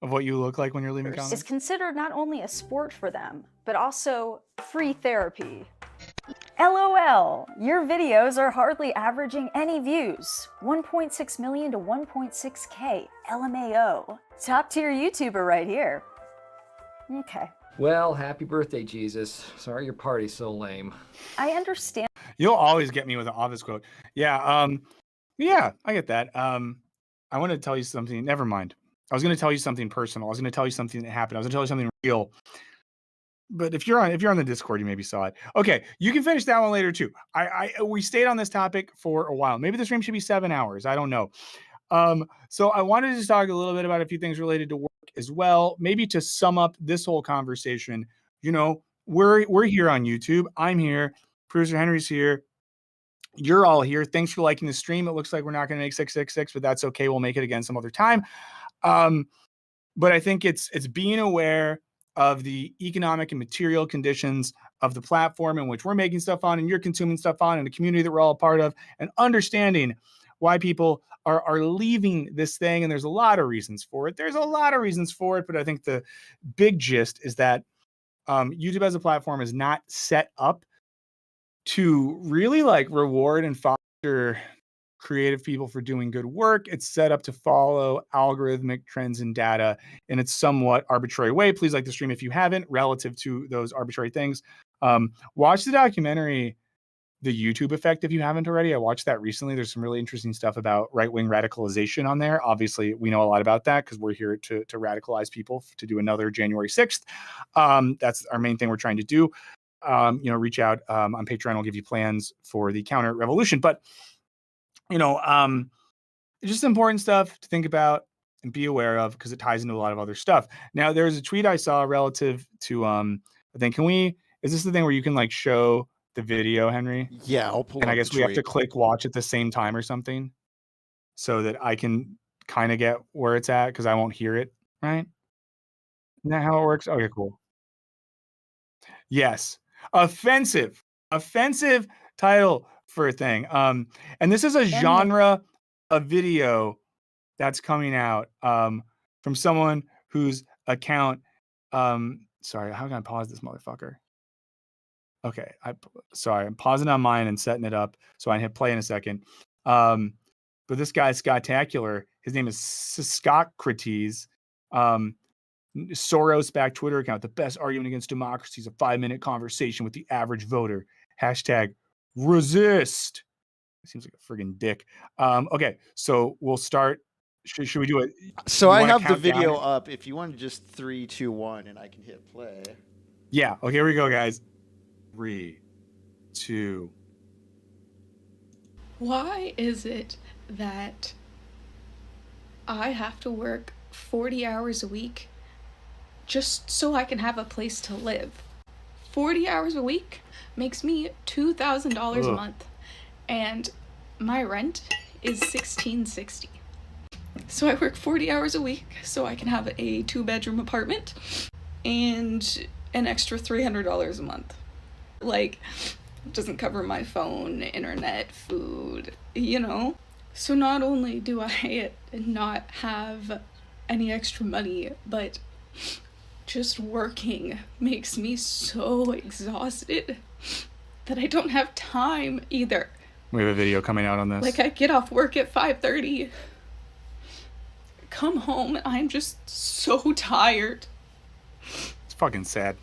of what you look like when you're leaving comments? Is considered not only a sport for them, but also free therapy. LOL, your videos are hardly averaging any views. 1.6 million to 1.6K. LMAO. Top tier YouTuber right here. Okay. Well, happy birthday, Jesus. Sorry your party's so lame. I understand. You'll always get me with an office quote. Yeah, I get that. I want to tell you something. Never mind. I was going to tell you something personal. I was going to tell you something that happened. I was going to tell you something real. But if you're on the Discord, you maybe saw it. Okay, you can finish that one later too. We stayed on this topic for a while. Maybe the stream should be 7 hours. I don't know. So I wanted to just talk a little bit about a few things related to work as well. Maybe to sum up this whole conversation. We're here on YouTube. I'm here. Producer Henry's here. You're all here. Thanks for liking the stream. It looks like we're not going to make 666, but that's okay. We'll make it again some other time. But I think it's being aware of the economic and material conditions of the platform in which we're making stuff on and you're consuming stuff on, and the community that we're all a part of, and understanding why people are leaving this thing. And there's a lot of reasons for it. But I think the big gist is that YouTube as a platform is not set up to really like reward and foster creative people for doing good work. It's set up to follow algorithmic trends and data in its somewhat arbitrary way. Please like the stream if you haven't, relative to those arbitrary things. Watch the documentary, The YouTube Effect, if you haven't already. I watched that recently. There's some really interesting stuff about right-wing radicalization on there. Obviously, we know a lot about that because we're here to radicalize people to do another January 6th. That's our main thing we're trying to do. Reach out on Patreon. I'll give you plans for the counter revolution. But it's just important stuff to think about and be aware of because it ties into a lot of other stuff. Now, there's a tweet I saw relative to I think is this the thing where you can like show the video, Henry? Yeah, I'll pull. And up I guess the we have to tweet. click watch at the same time or something, so that I can kind of get where it's at because I won't hear it. Right? Isn't that how it works? Okay, cool. Yes, offensive title for a thing. And this is a genre of video that's coming out from someone whose account. Sorry, how can I pause this motherfucker? Okay, I'm pausing on mine and setting it up so I can hit play in a second. But this guy, Scott-tacular, his name is Socrates. Soros-backed Twitter account. The best argument against democracy is a 5-minute conversation with the average voter. #resist. Seems like a friggin' dick. Okay, so we'll start. Should we do it? So I have the video up. If you want to just 3, 2, 1, and I can hit play. Yeah. Okay, here we go, guys. 3, 2. Why is it that I have to work 40 hours a week just so I can have a place to live? 40 hours a week makes me $2,000 a month, and my rent is $1,660. So I work 40 hours a week so I can have a 2-bedroom apartment and an extra $300 a month. Like, it doesn't cover my phone, internet, food, So not only do I not have any extra money, but just working makes me so exhausted that I don't have time either. We have a video coming out on this. Like, I get off work at 5:30, come home, and I'm just so tired. It's fucking sad.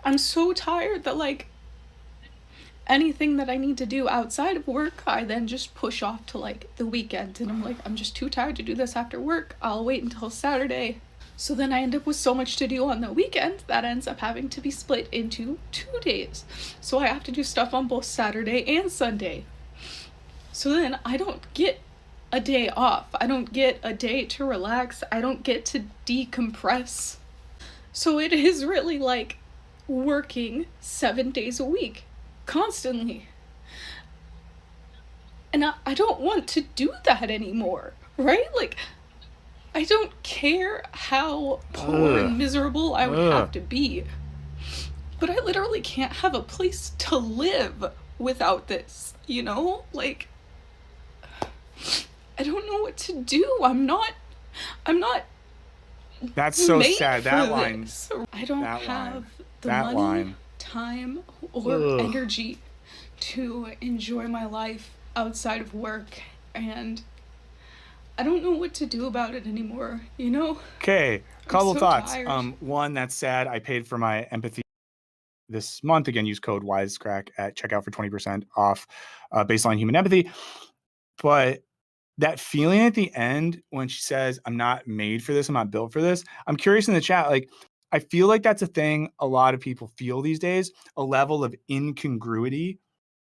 I'm so tired that, like, anything that I need to do outside of work, I then just push off to, like, the weekend. And I'm like, I'm just too tired to do this after work. I'll wait until Saturday. So then I end up with so much to do on the weekend that ends up having to be split into 2 days. So I have to do stuff on both Saturday and Sunday. So then I don't get a day off. I don't get a day to relax. I don't get to decompress. So it is really like working 7 days a week, constantly. And I don't want to do that anymore, right? Like, I don't care how poor and miserable I would have to be, but I literally can't have a place to live without this, Like, I don't know what to do. I'm not That's so made sad. for That line. this. I don't that have line, the that money, line. time, or energy to enjoy my life outside of work, and I don't know what to do about it anymore, Okay, couple so thoughts. tired. One, that's sad. I paid for my empathy this month. Again, use code Wisecrack at checkout for 20% off baseline human empathy. But that feeling at the end when she says, I'm not made for this, I'm not built for this. I'm curious in the chat, like, I feel like that's a thing a lot of people feel these days, a level of incongruity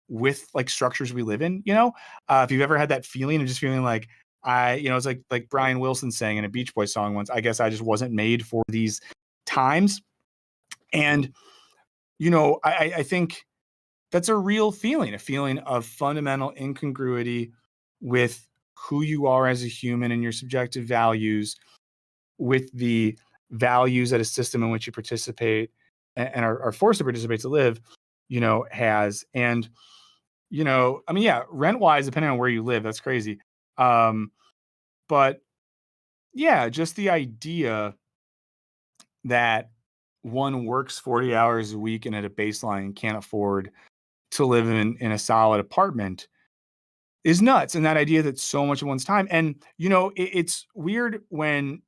with like structures we live in, if you've ever had that feeling of just feeling like it's like Brian Wilson saying in a Beach Boys song once, I guess I just wasn't made for these times. And, I think that's a real feeling, a feeling of fundamental incongruity with who you are as a human and your subjective values with the values that a system in which you participate and are forced to participate to live, has. And, I mean, yeah, rent wise, depending on where you live, that's crazy. But yeah, just the idea that one works 40 hours a week and at a baseline and can't afford to live in a solid apartment is nuts. And that idea that so much of one's time, and it's weird when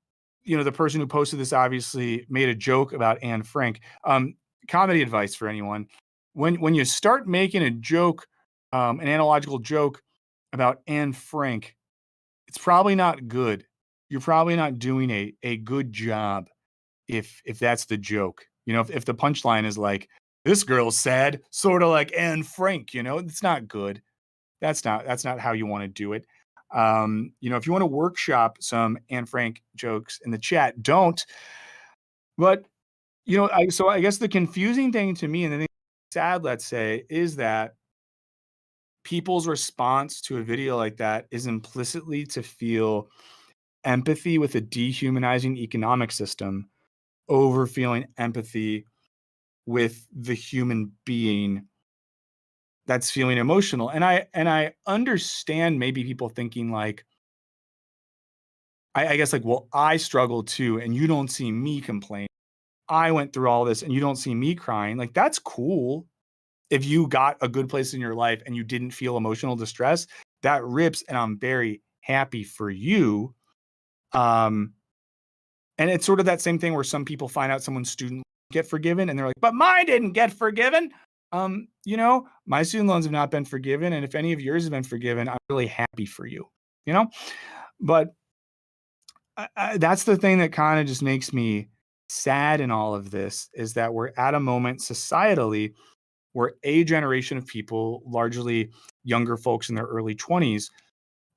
the person who posted this obviously made a joke about Anne Frank. Comedy advice for anyone: when you start making a joke, an analogical joke about Anne Frank, it's probably not good. You're probably not doing a good job if that's the joke. If the punchline is like, this girl's sad, sort of like Anne Frank, it's not good. That's not how you want to do it. If you want to workshop some Anne Frank jokes in the chat, don't. But I guess the confusing thing to me, and the thing that's sad, let's say, is that people's response to a video like that is implicitly to feel empathy with a dehumanizing economic system over feeling empathy with the human being that's feeling emotional. And I understand maybe people thinking like, I guess like, well, I struggle too, and you don't see me complain. I went through all this and you don't see me crying. Like, that's cool. If you got a good place in your life and you didn't feel emotional distress, that rips, and I'm very happy for you. And it's sort of that same thing where some people find out someone's student get forgiven and they're like, but mine didn't get forgiven. My student loans have not been forgiven. And if any of yours have been forgiven, I'm really happy for you, but that's the thing that kind of just makes me sad in all of this, is that we're at a moment societally where a generation of people, largely younger folks in their early 20s,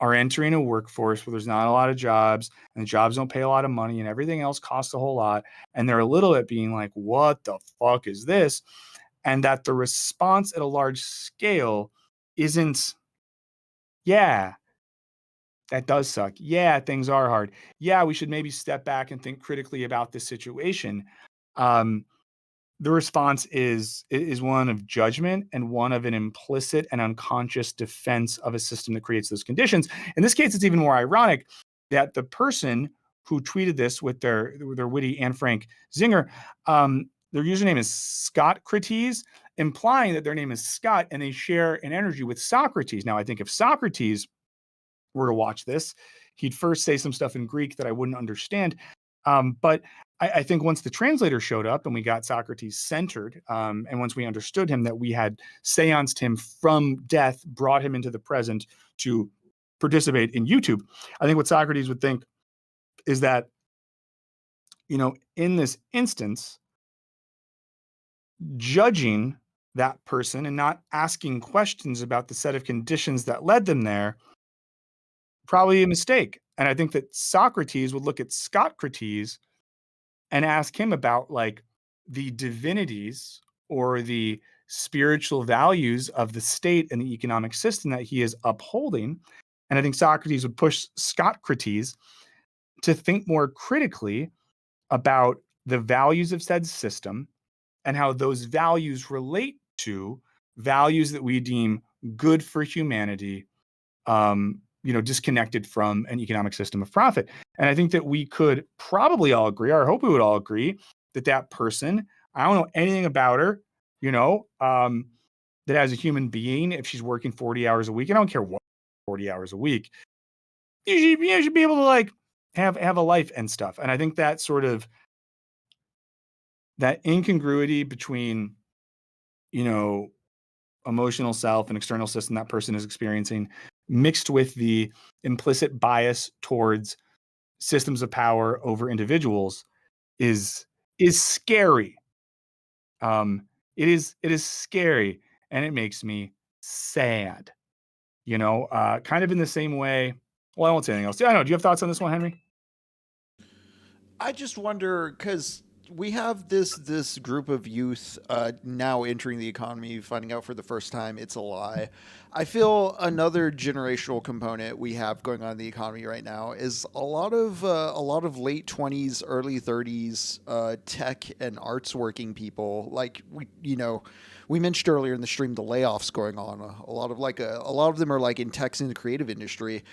are entering a workforce where there's not a lot of jobs and the jobs don't pay a lot of money and everything else costs a whole lot. And they're a little bit being like, what the fuck is this? And that the response at a large scale isn't, yeah, that does suck. Yeah, things are hard. Yeah, we should maybe step back and think critically about this situation. The response is one of judgment and one of an implicit and unconscious defense of a system that creates those conditions. In this case, it's even more ironic that the person who tweeted this with their witty Anne Frank zinger, their username is Scottcrates, implying that their name is Scott and they share an energy with Socrates. Now, I think if Socrates were to watch this, he'd first say some stuff in Greek that I wouldn't understand. But I think once the translator showed up and we got Socrates centered, and once we understood him, that we had seanced him from death, brought him into the present to participate in YouTube, I think what Socrates would think is that, in this instance, judging that person and not asking questions about the set of conditions that led them there, probably a mistake. And I think that Socrates would look at Scottcrates and ask him about like the divinities or the spiritual values of the state and the economic system that he is upholding. And I think Socrates would push Scottcrates to think more critically about the values of said system and how those values relate to values that we deem good for humanity, disconnected from an economic system of profit. And I think that we could probably all agree, or I hope we would all agree, that person, I don't know anything about her, that as a human being, if she's working 40 hours a week, I don't care what, 40 hours a week, you should be able to like have a life and stuff. And I think that sort of that incongruity between, emotional self and external system that person is experiencing, mixed with the implicit bias towards systems of power over individuals, is scary. It is scary, and it makes me sad. Kind of in the same way. Well, I won't say anything else. I don't know. Do you have thoughts on this one, Henry? I just wonder, because we have this group of youth now entering the economy, finding out for the first time it's a lie. I feel another generational component we have going on in the economy right now is a lot of late 20s, early 30s tech and arts working people. Like we mentioned earlier in the stream the layoffs going on. A lot of them are like in tech in the creative industry.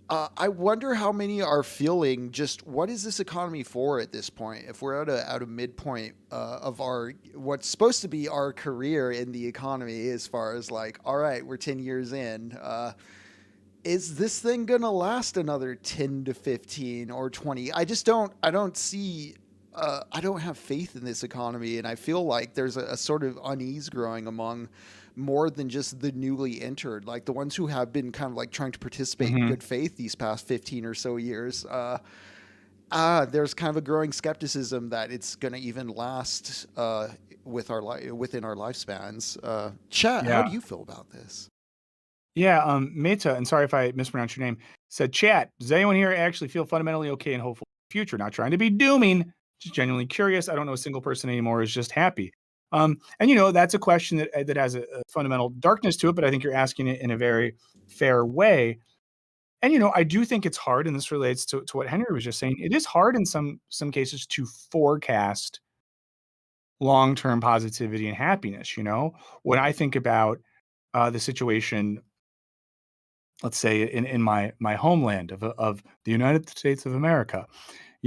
I wonder how many are feeling just what is this economy for at this point? If we're at a midpoint of our what's supposed to be our career in the economy, as far as like, all right, we're 10 years in. Is this thing gonna last another 10 to 15 or 20? I don't see. I don't have faith in this economy, and I feel like there's a sort of unease growing among more than just the newly entered, like the ones who have been kind of like trying to participate in good faith these past 15 or so years. There's kind of a growing skepticism that it's going to even last within our lifespans. Chat, how do you feel about this? Yeah, Meta, and sorry if I mispronounced your name, said, chat, does anyone here actually feel fundamentally okay and hopeful for the future? Not trying to be dooming, just genuinely curious. I don't know a single person anymore who's just happy. And that's a question that has a fundamental darkness to it, but I think you're asking it in a very fair way. And I do think it's hard, and this relates to what Henry was just saying. It is hard in some cases to forecast long-term positivity and happiness. When I think about the situation, let's say in my homeland of the United States of America.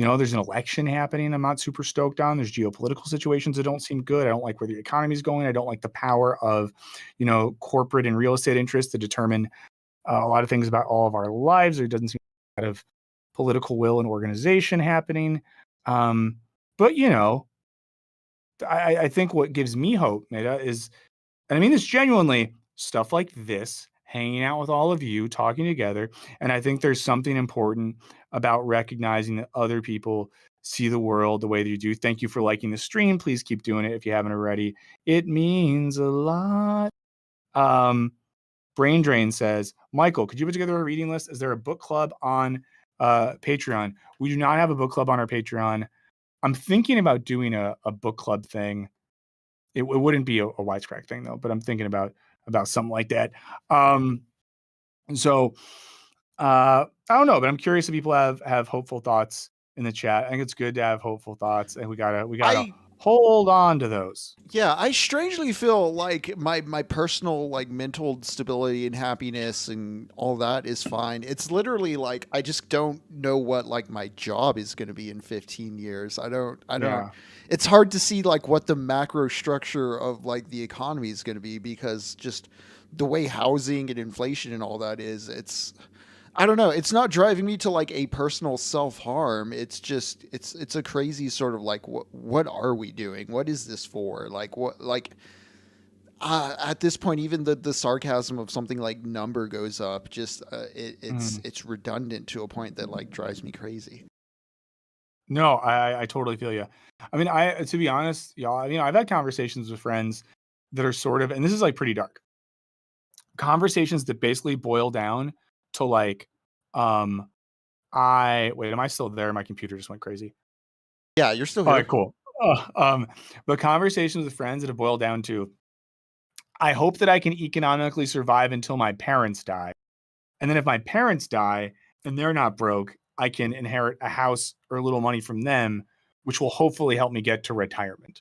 There's an election happening I'm not super stoked on. There's geopolitical situations that don't seem good. I don't like where the economy is going. I don't like the power of, corporate and real estate interests to determine a lot of things about all of our lives. There doesn't seem a lot of political will and organization happening. But, I think what gives me hope, Meta, is, and I mean this genuinely, stuff like this, hanging out with all of you, talking together. And I think there's something important about recognizing that other people see the world the way that you do. Thank you for liking the stream. Please keep doing it if you haven't already. It means a lot. Brain Drain says, Michael, could you put together a reading list? Is there a book club on Patreon? We do not have a book club on our Patreon. I'm thinking about doing a book club thing. It wouldn't be a Wisecrack thing though, but I'm thinking about something like that. So I don't know, but I'm curious if people have hopeful thoughts in the chat. I think it's good to have hopeful thoughts, and we gotta hold on to those. Yeah, I strangely feel like my personal like mental stability and happiness and all that is fine. It's literally like I just don't know what like my job is going to be in 15 years. I don't. Yeah. It's hard to see like what the macro structure of like the economy is going to be, because just the way housing and inflation and all that is, I don't know. It's not driving me to like a personal self-harm. It's just, it's a crazy sort of like, what are we doing? What is this for? Like what, like, at this point, even the sarcasm of something like number goes up. Just, it's redundant to a point that like drives me crazy. No, I totally feel you. I mean, to be honest, y'all, I've had conversations with friends that are sort of, and this is like pretty dark, conversations that basically boil down to like, am I still there? My computer just went crazy. Yeah, you're still here. All right, cool. But conversations with friends that have boiled down to, I hope that I can economically survive until my parents die. And then if my parents die and they're not broke, I can inherit a house or a little money from them, which will hopefully help me get to retirement.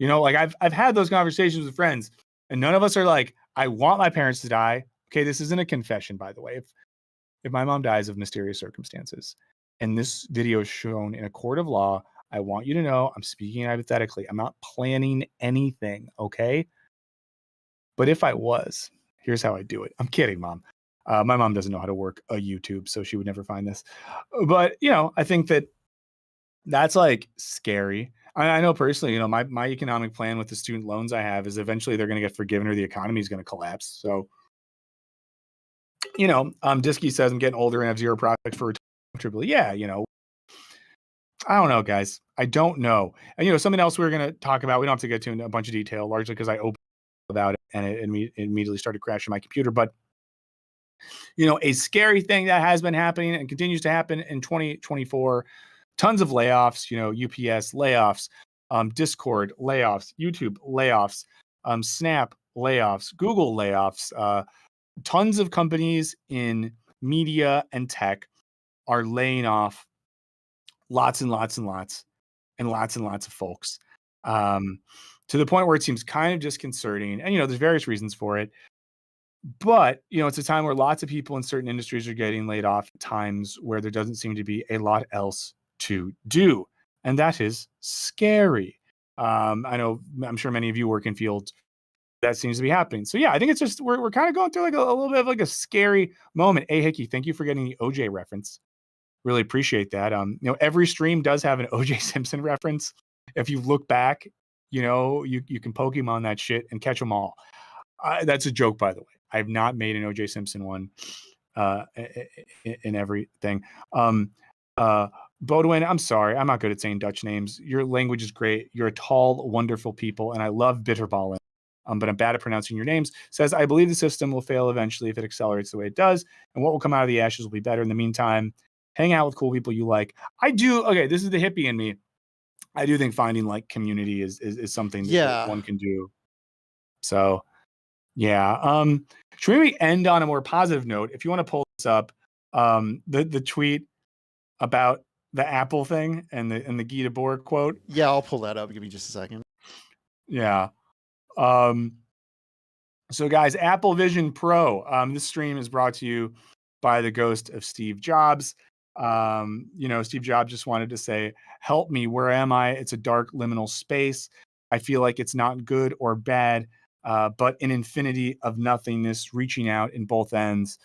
Like I've had those conversations with friends, and none of us are like, I want my parents to die. Okay, this isn't a confession, by the way. If my mom dies of mysterious circumstances and this video is shown in a court of law, I want you to know I'm speaking hypothetically. I'm not planning anything, okay? But if I was, here's how I do it. I'm kidding, Mom. My mom doesn't know how to work a YouTube, so she would never find this. But, I think that's like scary. I know personally, my economic plan with the student loans I have is eventually they're going to get forgiven or the economy is going to collapse. So, Disky says I'm getting older and have zero prospects for retirement. Yeah, I don't know, guys. I don't know. And, something else we were going to talk about, we don't have to get to in a bunch of detail, largely because I opened about it and it immediately started crashing my computer. But, a scary thing that has been happening and continues to happen in 2024, tons of layoffs, UPS layoffs, Discord layoffs, YouTube layoffs, Snap layoffs, Google layoffs. Tons of companies in media and tech are laying off lots and lots and lots and lots and lots of folks, to the point where it seems kind of disconcerting. And, there's various reasons for it. But, it's a time where lots of people in certain industries are getting laid off at times where there doesn't seem to be a lot else to do. And that is scary. I'm sure many of you work in fields that seems to be happening. So yeah, I think it's just, we're kind of going through like a little bit of like a scary moment. Hey, Hickey, thank you for getting the OJ reference. Really appreciate that. Every stream does have an OJ Simpson reference. If you look back, you can Pokemon that shit and catch them all. That's a joke, by the way. I have not made an OJ Simpson one in everything. Bodwin, I'm sorry. I'm not good at saying Dutch names. Your language is great. You're a tall, wonderful people, and I love Bitterballen. But I'm bad at pronouncing your names. Says, I believe the system will fail eventually if it accelerates the way it does, and what will come out of the ashes will be better. In the meantime, hang out with cool people you like. I do. Okay, this is the hippie in me. I do think finding like community is something that one can do. So, yeah. Should we end on a more positive note? If you want to pull this up, the tweet about the Apple thing and the Guy Debord quote. Yeah, I'll pull that up. Give me just a second. Yeah. So guys, Apple Vision Pro. This stream is brought to you by the ghost of Steve Jobs. Steve Jobs just wanted to say, help me, where am I? It's a dark liminal space. I feel like it's not good or bad, but an infinity of nothingness reaching out in both ends.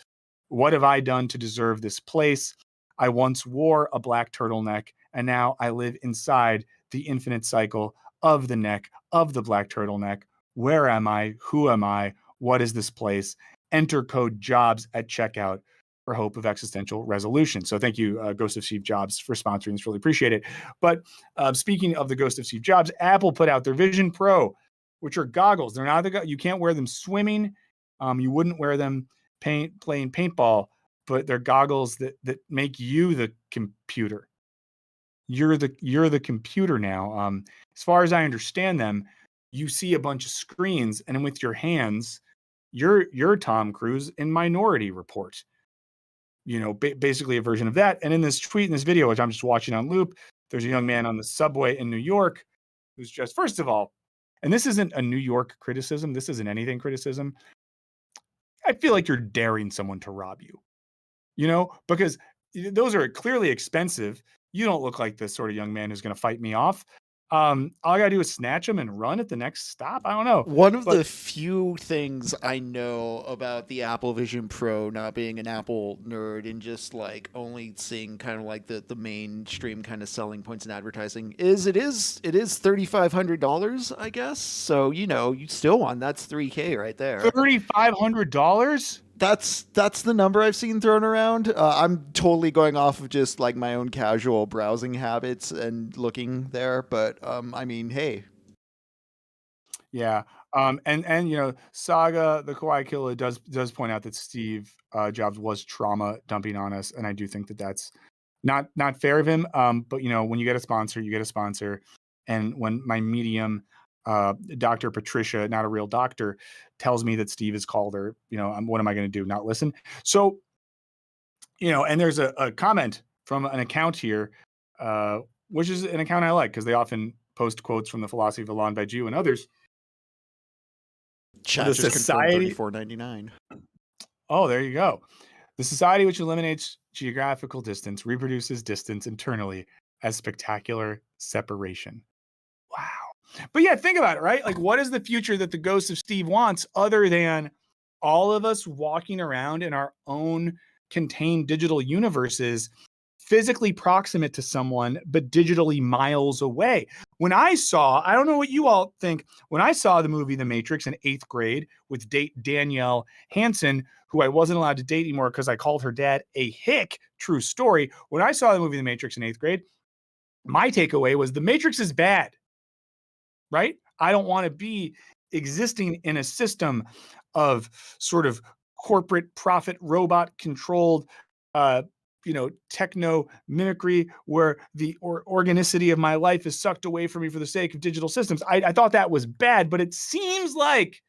What have I done to deserve this place? I once wore a black turtleneck, and now I live inside the infinite cycle of the neck of the black turtleneck. Where am I? Who am I? What is this place? Enter code JOBS at checkout for hope of existential resolution. So thank you, Ghost of Steve Jobs, for sponsoring this. Really appreciate it. But speaking of the Ghost of Steve Jobs, Apple put out their Vision Pro, which are goggles. They're not you can't wear them swimming. You wouldn't wear them playing paintball, but they're goggles that make you the computer. You're the computer now. As far as I understand them, you see a bunch of screens, and with your hands, you're Tom Cruise in Minority Report. Basically a version of that. And in this tweet, in this video, which I'm just watching on loop, there's a young man on the subway in New York who's just, first of all, and this isn't a New York criticism, this isn't anything criticism. I feel like you're daring someone to rob you, because those are clearly expensive. You don't look like the sort of young man who's going to fight me off. All I gotta do is snatch them and run at the next stop. I don't know. One of the few things I know about the Apple Vision Pro, not being an Apple nerd and just like only seeing kind of like the mainstream kind of selling points in advertising, is it is $3,500, I guess. So you still want, that's $3K right there. $3,500. That's the number I've seen thrown around. I'm totally going off of just like my own casual browsing habits and looking there, but hey. Yeah. And Saga, the Kawaii Killer does point out that Steve Jobs was trauma dumping on us, and I do think that that's not fair of him. But when you get a sponsor, you get a sponsor, and when my medium, Dr. Patricia, not a real doctor, tells me that Steve has called her, what am I going to do? Not listen? So, and there's a comment from an account here, which is an account I like because they often post quotes from the Philosophy of Elon Baijiu and others. Chat just confirmed $34.99. Oh, there you go. The society which eliminates geographical distance reproduces distance internally as spectacular separation. Wow. But yeah, think about it, right? Like, what is the future that the ghost of Steve wants other than all of us walking around in our own contained digital universes, physically proximate to someone, but digitally miles away? When I don't know what you all think, when I saw the movie The Matrix in 8th grade with Danielle Hansen, who I wasn't allowed to date anymore because I called her dad a hick, true story. When I saw the movie The Matrix in 8th grade, my takeaway was The Matrix is bad. Right? I don't want to be existing in a system of sort of corporate profit robot controlled techno mimicry where the organicity of my life is sucked away from me for the sake of digital systems. I thought that was bad, but it seems like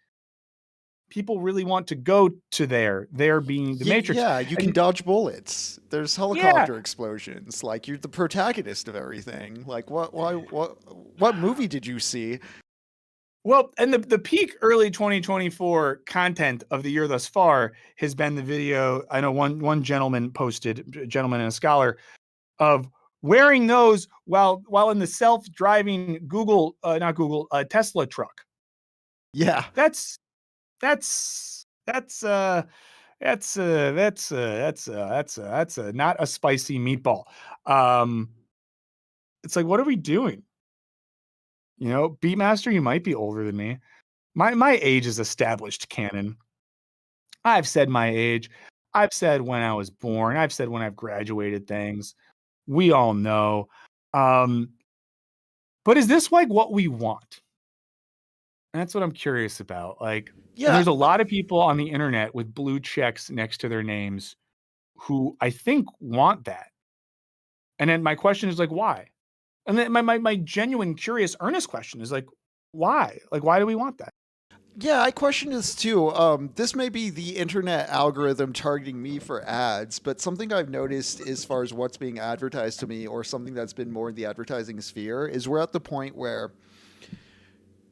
people really want to go to there being the Matrix. Yeah, you can dodge bullets. There's helicopter explosions. Like, you're the protagonist of everything. Like, what movie did you see? Well, and the peak early 2024 content of the year thus far has been the video. I know one gentleman posted, a gentleman and a scholar, of wearing those while in the self-driving Tesla truck. Yeah, that's not a spicy meatball. It's like, what are we doing? Beatmaster, you might be older than me. My age is established canon. I've said my age. I've said when I was born. I've said when I've graduated things. We all know. But is this like what we want? And that's what I'm curious about. Like, yeah, there's a lot of people on the internet with blue checks next to their names who I think want that. And then my question is like, why? And then my genuine, curious, earnest question is like, why? Like, why do we want that? Yeah, I question this too. This may be the internet algorithm targeting me for ads, but something I've noticed as far as what's being advertised to me, or something that's been more in the advertising sphere, is we're at the point where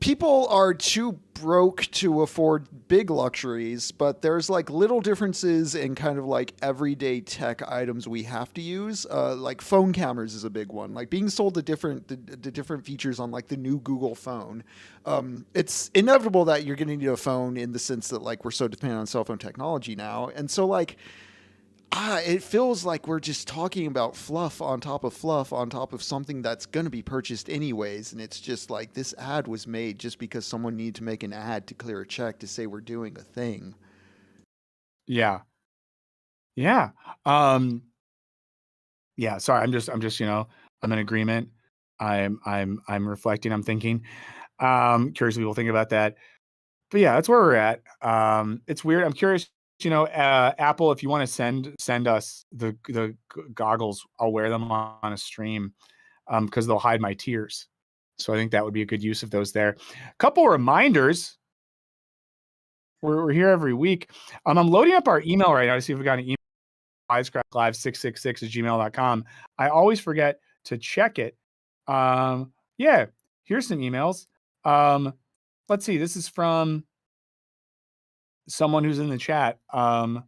people are too broke to afford big luxuries, but there's like little differences in kind of like everyday tech items we have to use. Like phone cameras is a big one. Like being sold the different features on like the new Google phone. It's inevitable that you're going to need a phone in the sense that like we're so dependent on cell phone technology now, and so like. It feels like we're just talking about fluff on top of something that's going to be purchased anyways. And it's just like, this ad was made just because someone needed to make an ad to clear a check to say we're doing a thing. Yeah. Yeah. Yeah. Sorry. I'm just, I'm in agreement. I'm reflecting, I'm thinking, curious what people think about that. But yeah, that's where we're at. It's weird. I'm curious. Apple, if you want to send us the goggles, I'll wear them on a stream because they'll hide my tears. So I think that would be a good use of those there. A couple reminders. We're here every week. I'm loading up our email right now to see if we got an email. wisecracklive666@gmail.com. I always forget to check it. Yeah, here's some emails. Let's see. This is from someone who's in the chat. Someone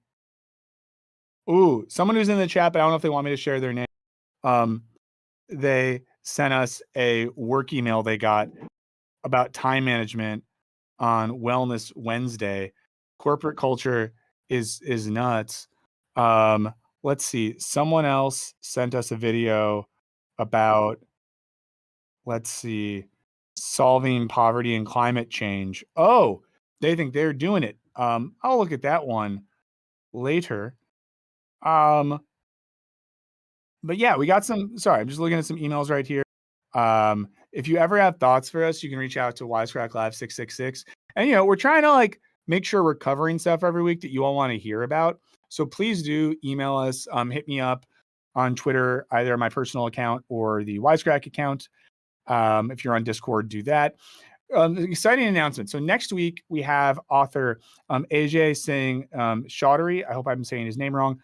who's in the chat, but I don't know if they want me to share their name. They sent us a work email they got about time management on Wellness Wednesday. Corporate culture is nuts. Let's see. Someone else sent us a video about, let's see, solving poverty and climate change. Oh, they think they're doing it. I'll look at that one later. But yeah, we got some. Sorry, I'm just looking at some emails right here. If you ever have thoughts for us, you can reach out to Wisecrack Live 666. And we're trying to like make sure we're covering stuff every week that you all want to hear about. So please do email us. Hit me up on Twitter, either my personal account or the Wisecrack account. If you're on Discord, do that. Exciting announcement. So next week we have author AJ Singh Chaudhary. I hope I'm saying his name wrong.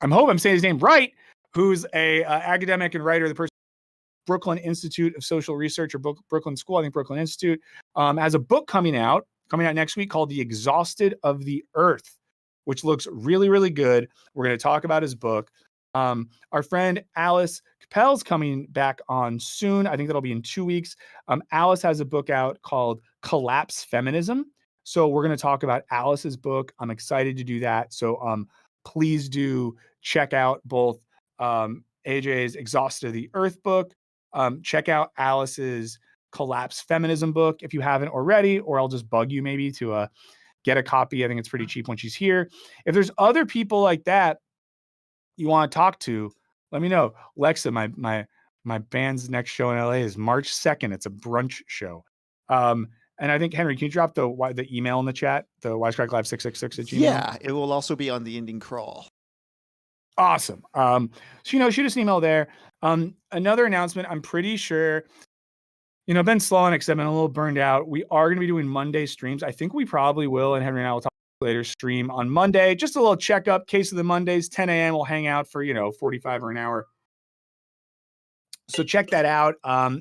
I hope I'm saying his name right. Who's a academic and writer, the person Brooklyn Institute of Social Research, or Brooklyn School, I think Brooklyn Institute, has a book coming out next week called The Exhausted of the Earth, which looks really, really good. We're going to talk about his book. Our friend Alice Capel's coming back on soon. I think that'll be in 2 weeks. Alice has a book out called Collapse Feminism. So we're going to talk about Alice's book. I'm excited to do that. So please do check out both AJ's Exhausted of the Earth book. Check out Alice's Collapse Feminism book if you haven't already, or I'll just bug you maybe to get a copy. I think it's pretty cheap when she's here. If there's other people like that you want to talk to, let me know. Lexa, my band's next show in LA is March 2nd. It's a brunch show. And I think, Henry, can you drop the email in the chat, the wisecracklive666 at Gmail? Yeah, it will also be on the ending crawl. Awesome. So, shoot us an email there. Another announcement, I'm pretty sure, I've been slow on it because I've been a little burned out. We are going to be doing Monday streams. I think we probably will, and Henry and I will talk later, stream on Monday. Just a little checkup, case of the Mondays, 10 a.m. We'll hang out for, 45 or an hour. So check that out.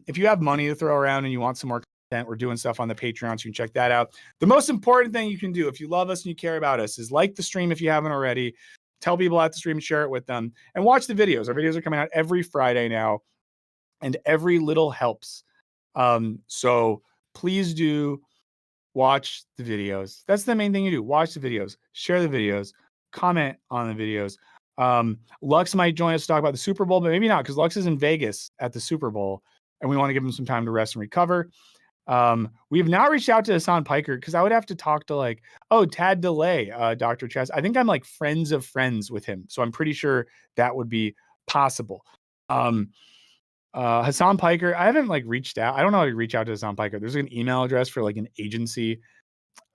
If you have money to throw around and you want some more content, we're doing stuff on the Patreon, so you can check that out. The most important thing you can do if you love us and you care about us is like the stream if you haven't already. Tell people about the stream, share it with them, and watch the videos. Our videos are coming out every Friday now, and every little helps. So please do watch the videos. That's the main thing you do. Watch the videos, share the videos, comment on the videos. Lux might join us to talk about the Super Bowl, but maybe not, because Lux is in Vegas at the Super Bowl, and we want to give him some time to rest and recover. We have now reached out to Hassan Piker because I would have to talk to Tad Delay, Dr. Chess. I think I'm like friends of friends with him. So I'm pretty sure that would be possible. Hassan Piker, I haven't reached out. I don't know how to reach out to Hassan Piker. There's an email address for an agency.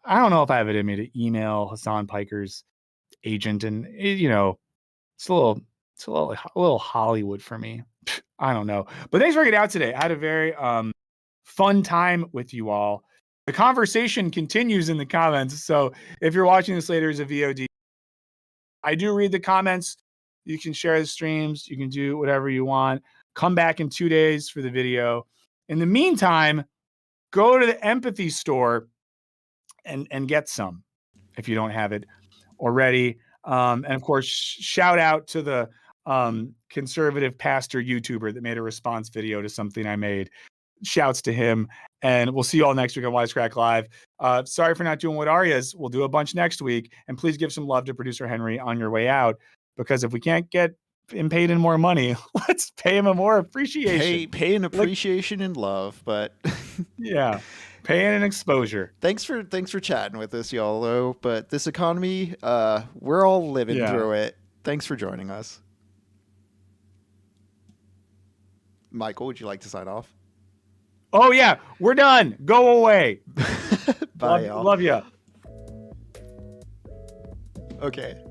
I don't know if I have it in me to email Hassan Piker's agent, and it's a little Hollywood for me. I don't know. But thanks for getting out today. I had a very fun time with you all. The conversation continues in the comments. So if you're watching this later as a VOD, I do read the comments. You can share the streams. You can do whatever you want. Come back in 2 days for the video. In the meantime, go to the Empathy store and get some if you don't have it already. And of course, shout out to the conservative pastor YouTuber that made a response video to something I made. Shouts to him. And we'll see you all next week on Wisecrack Live. Sorry for not doing what Arya's. We'll do a bunch next week. And please give some love to producer Henry on your way out, because if we can't get him paid in more money, let's pay him a more appreciation. Pay an appreciation and love, but yeah. Pay an exposure. Thanks for chatting with us, y'all, though. But this economy, we're all living through it. Thanks for joining us. Michael, would you like to sign off? Oh, yeah. We're done. Go away. Bye, y'all. Love you. Okay.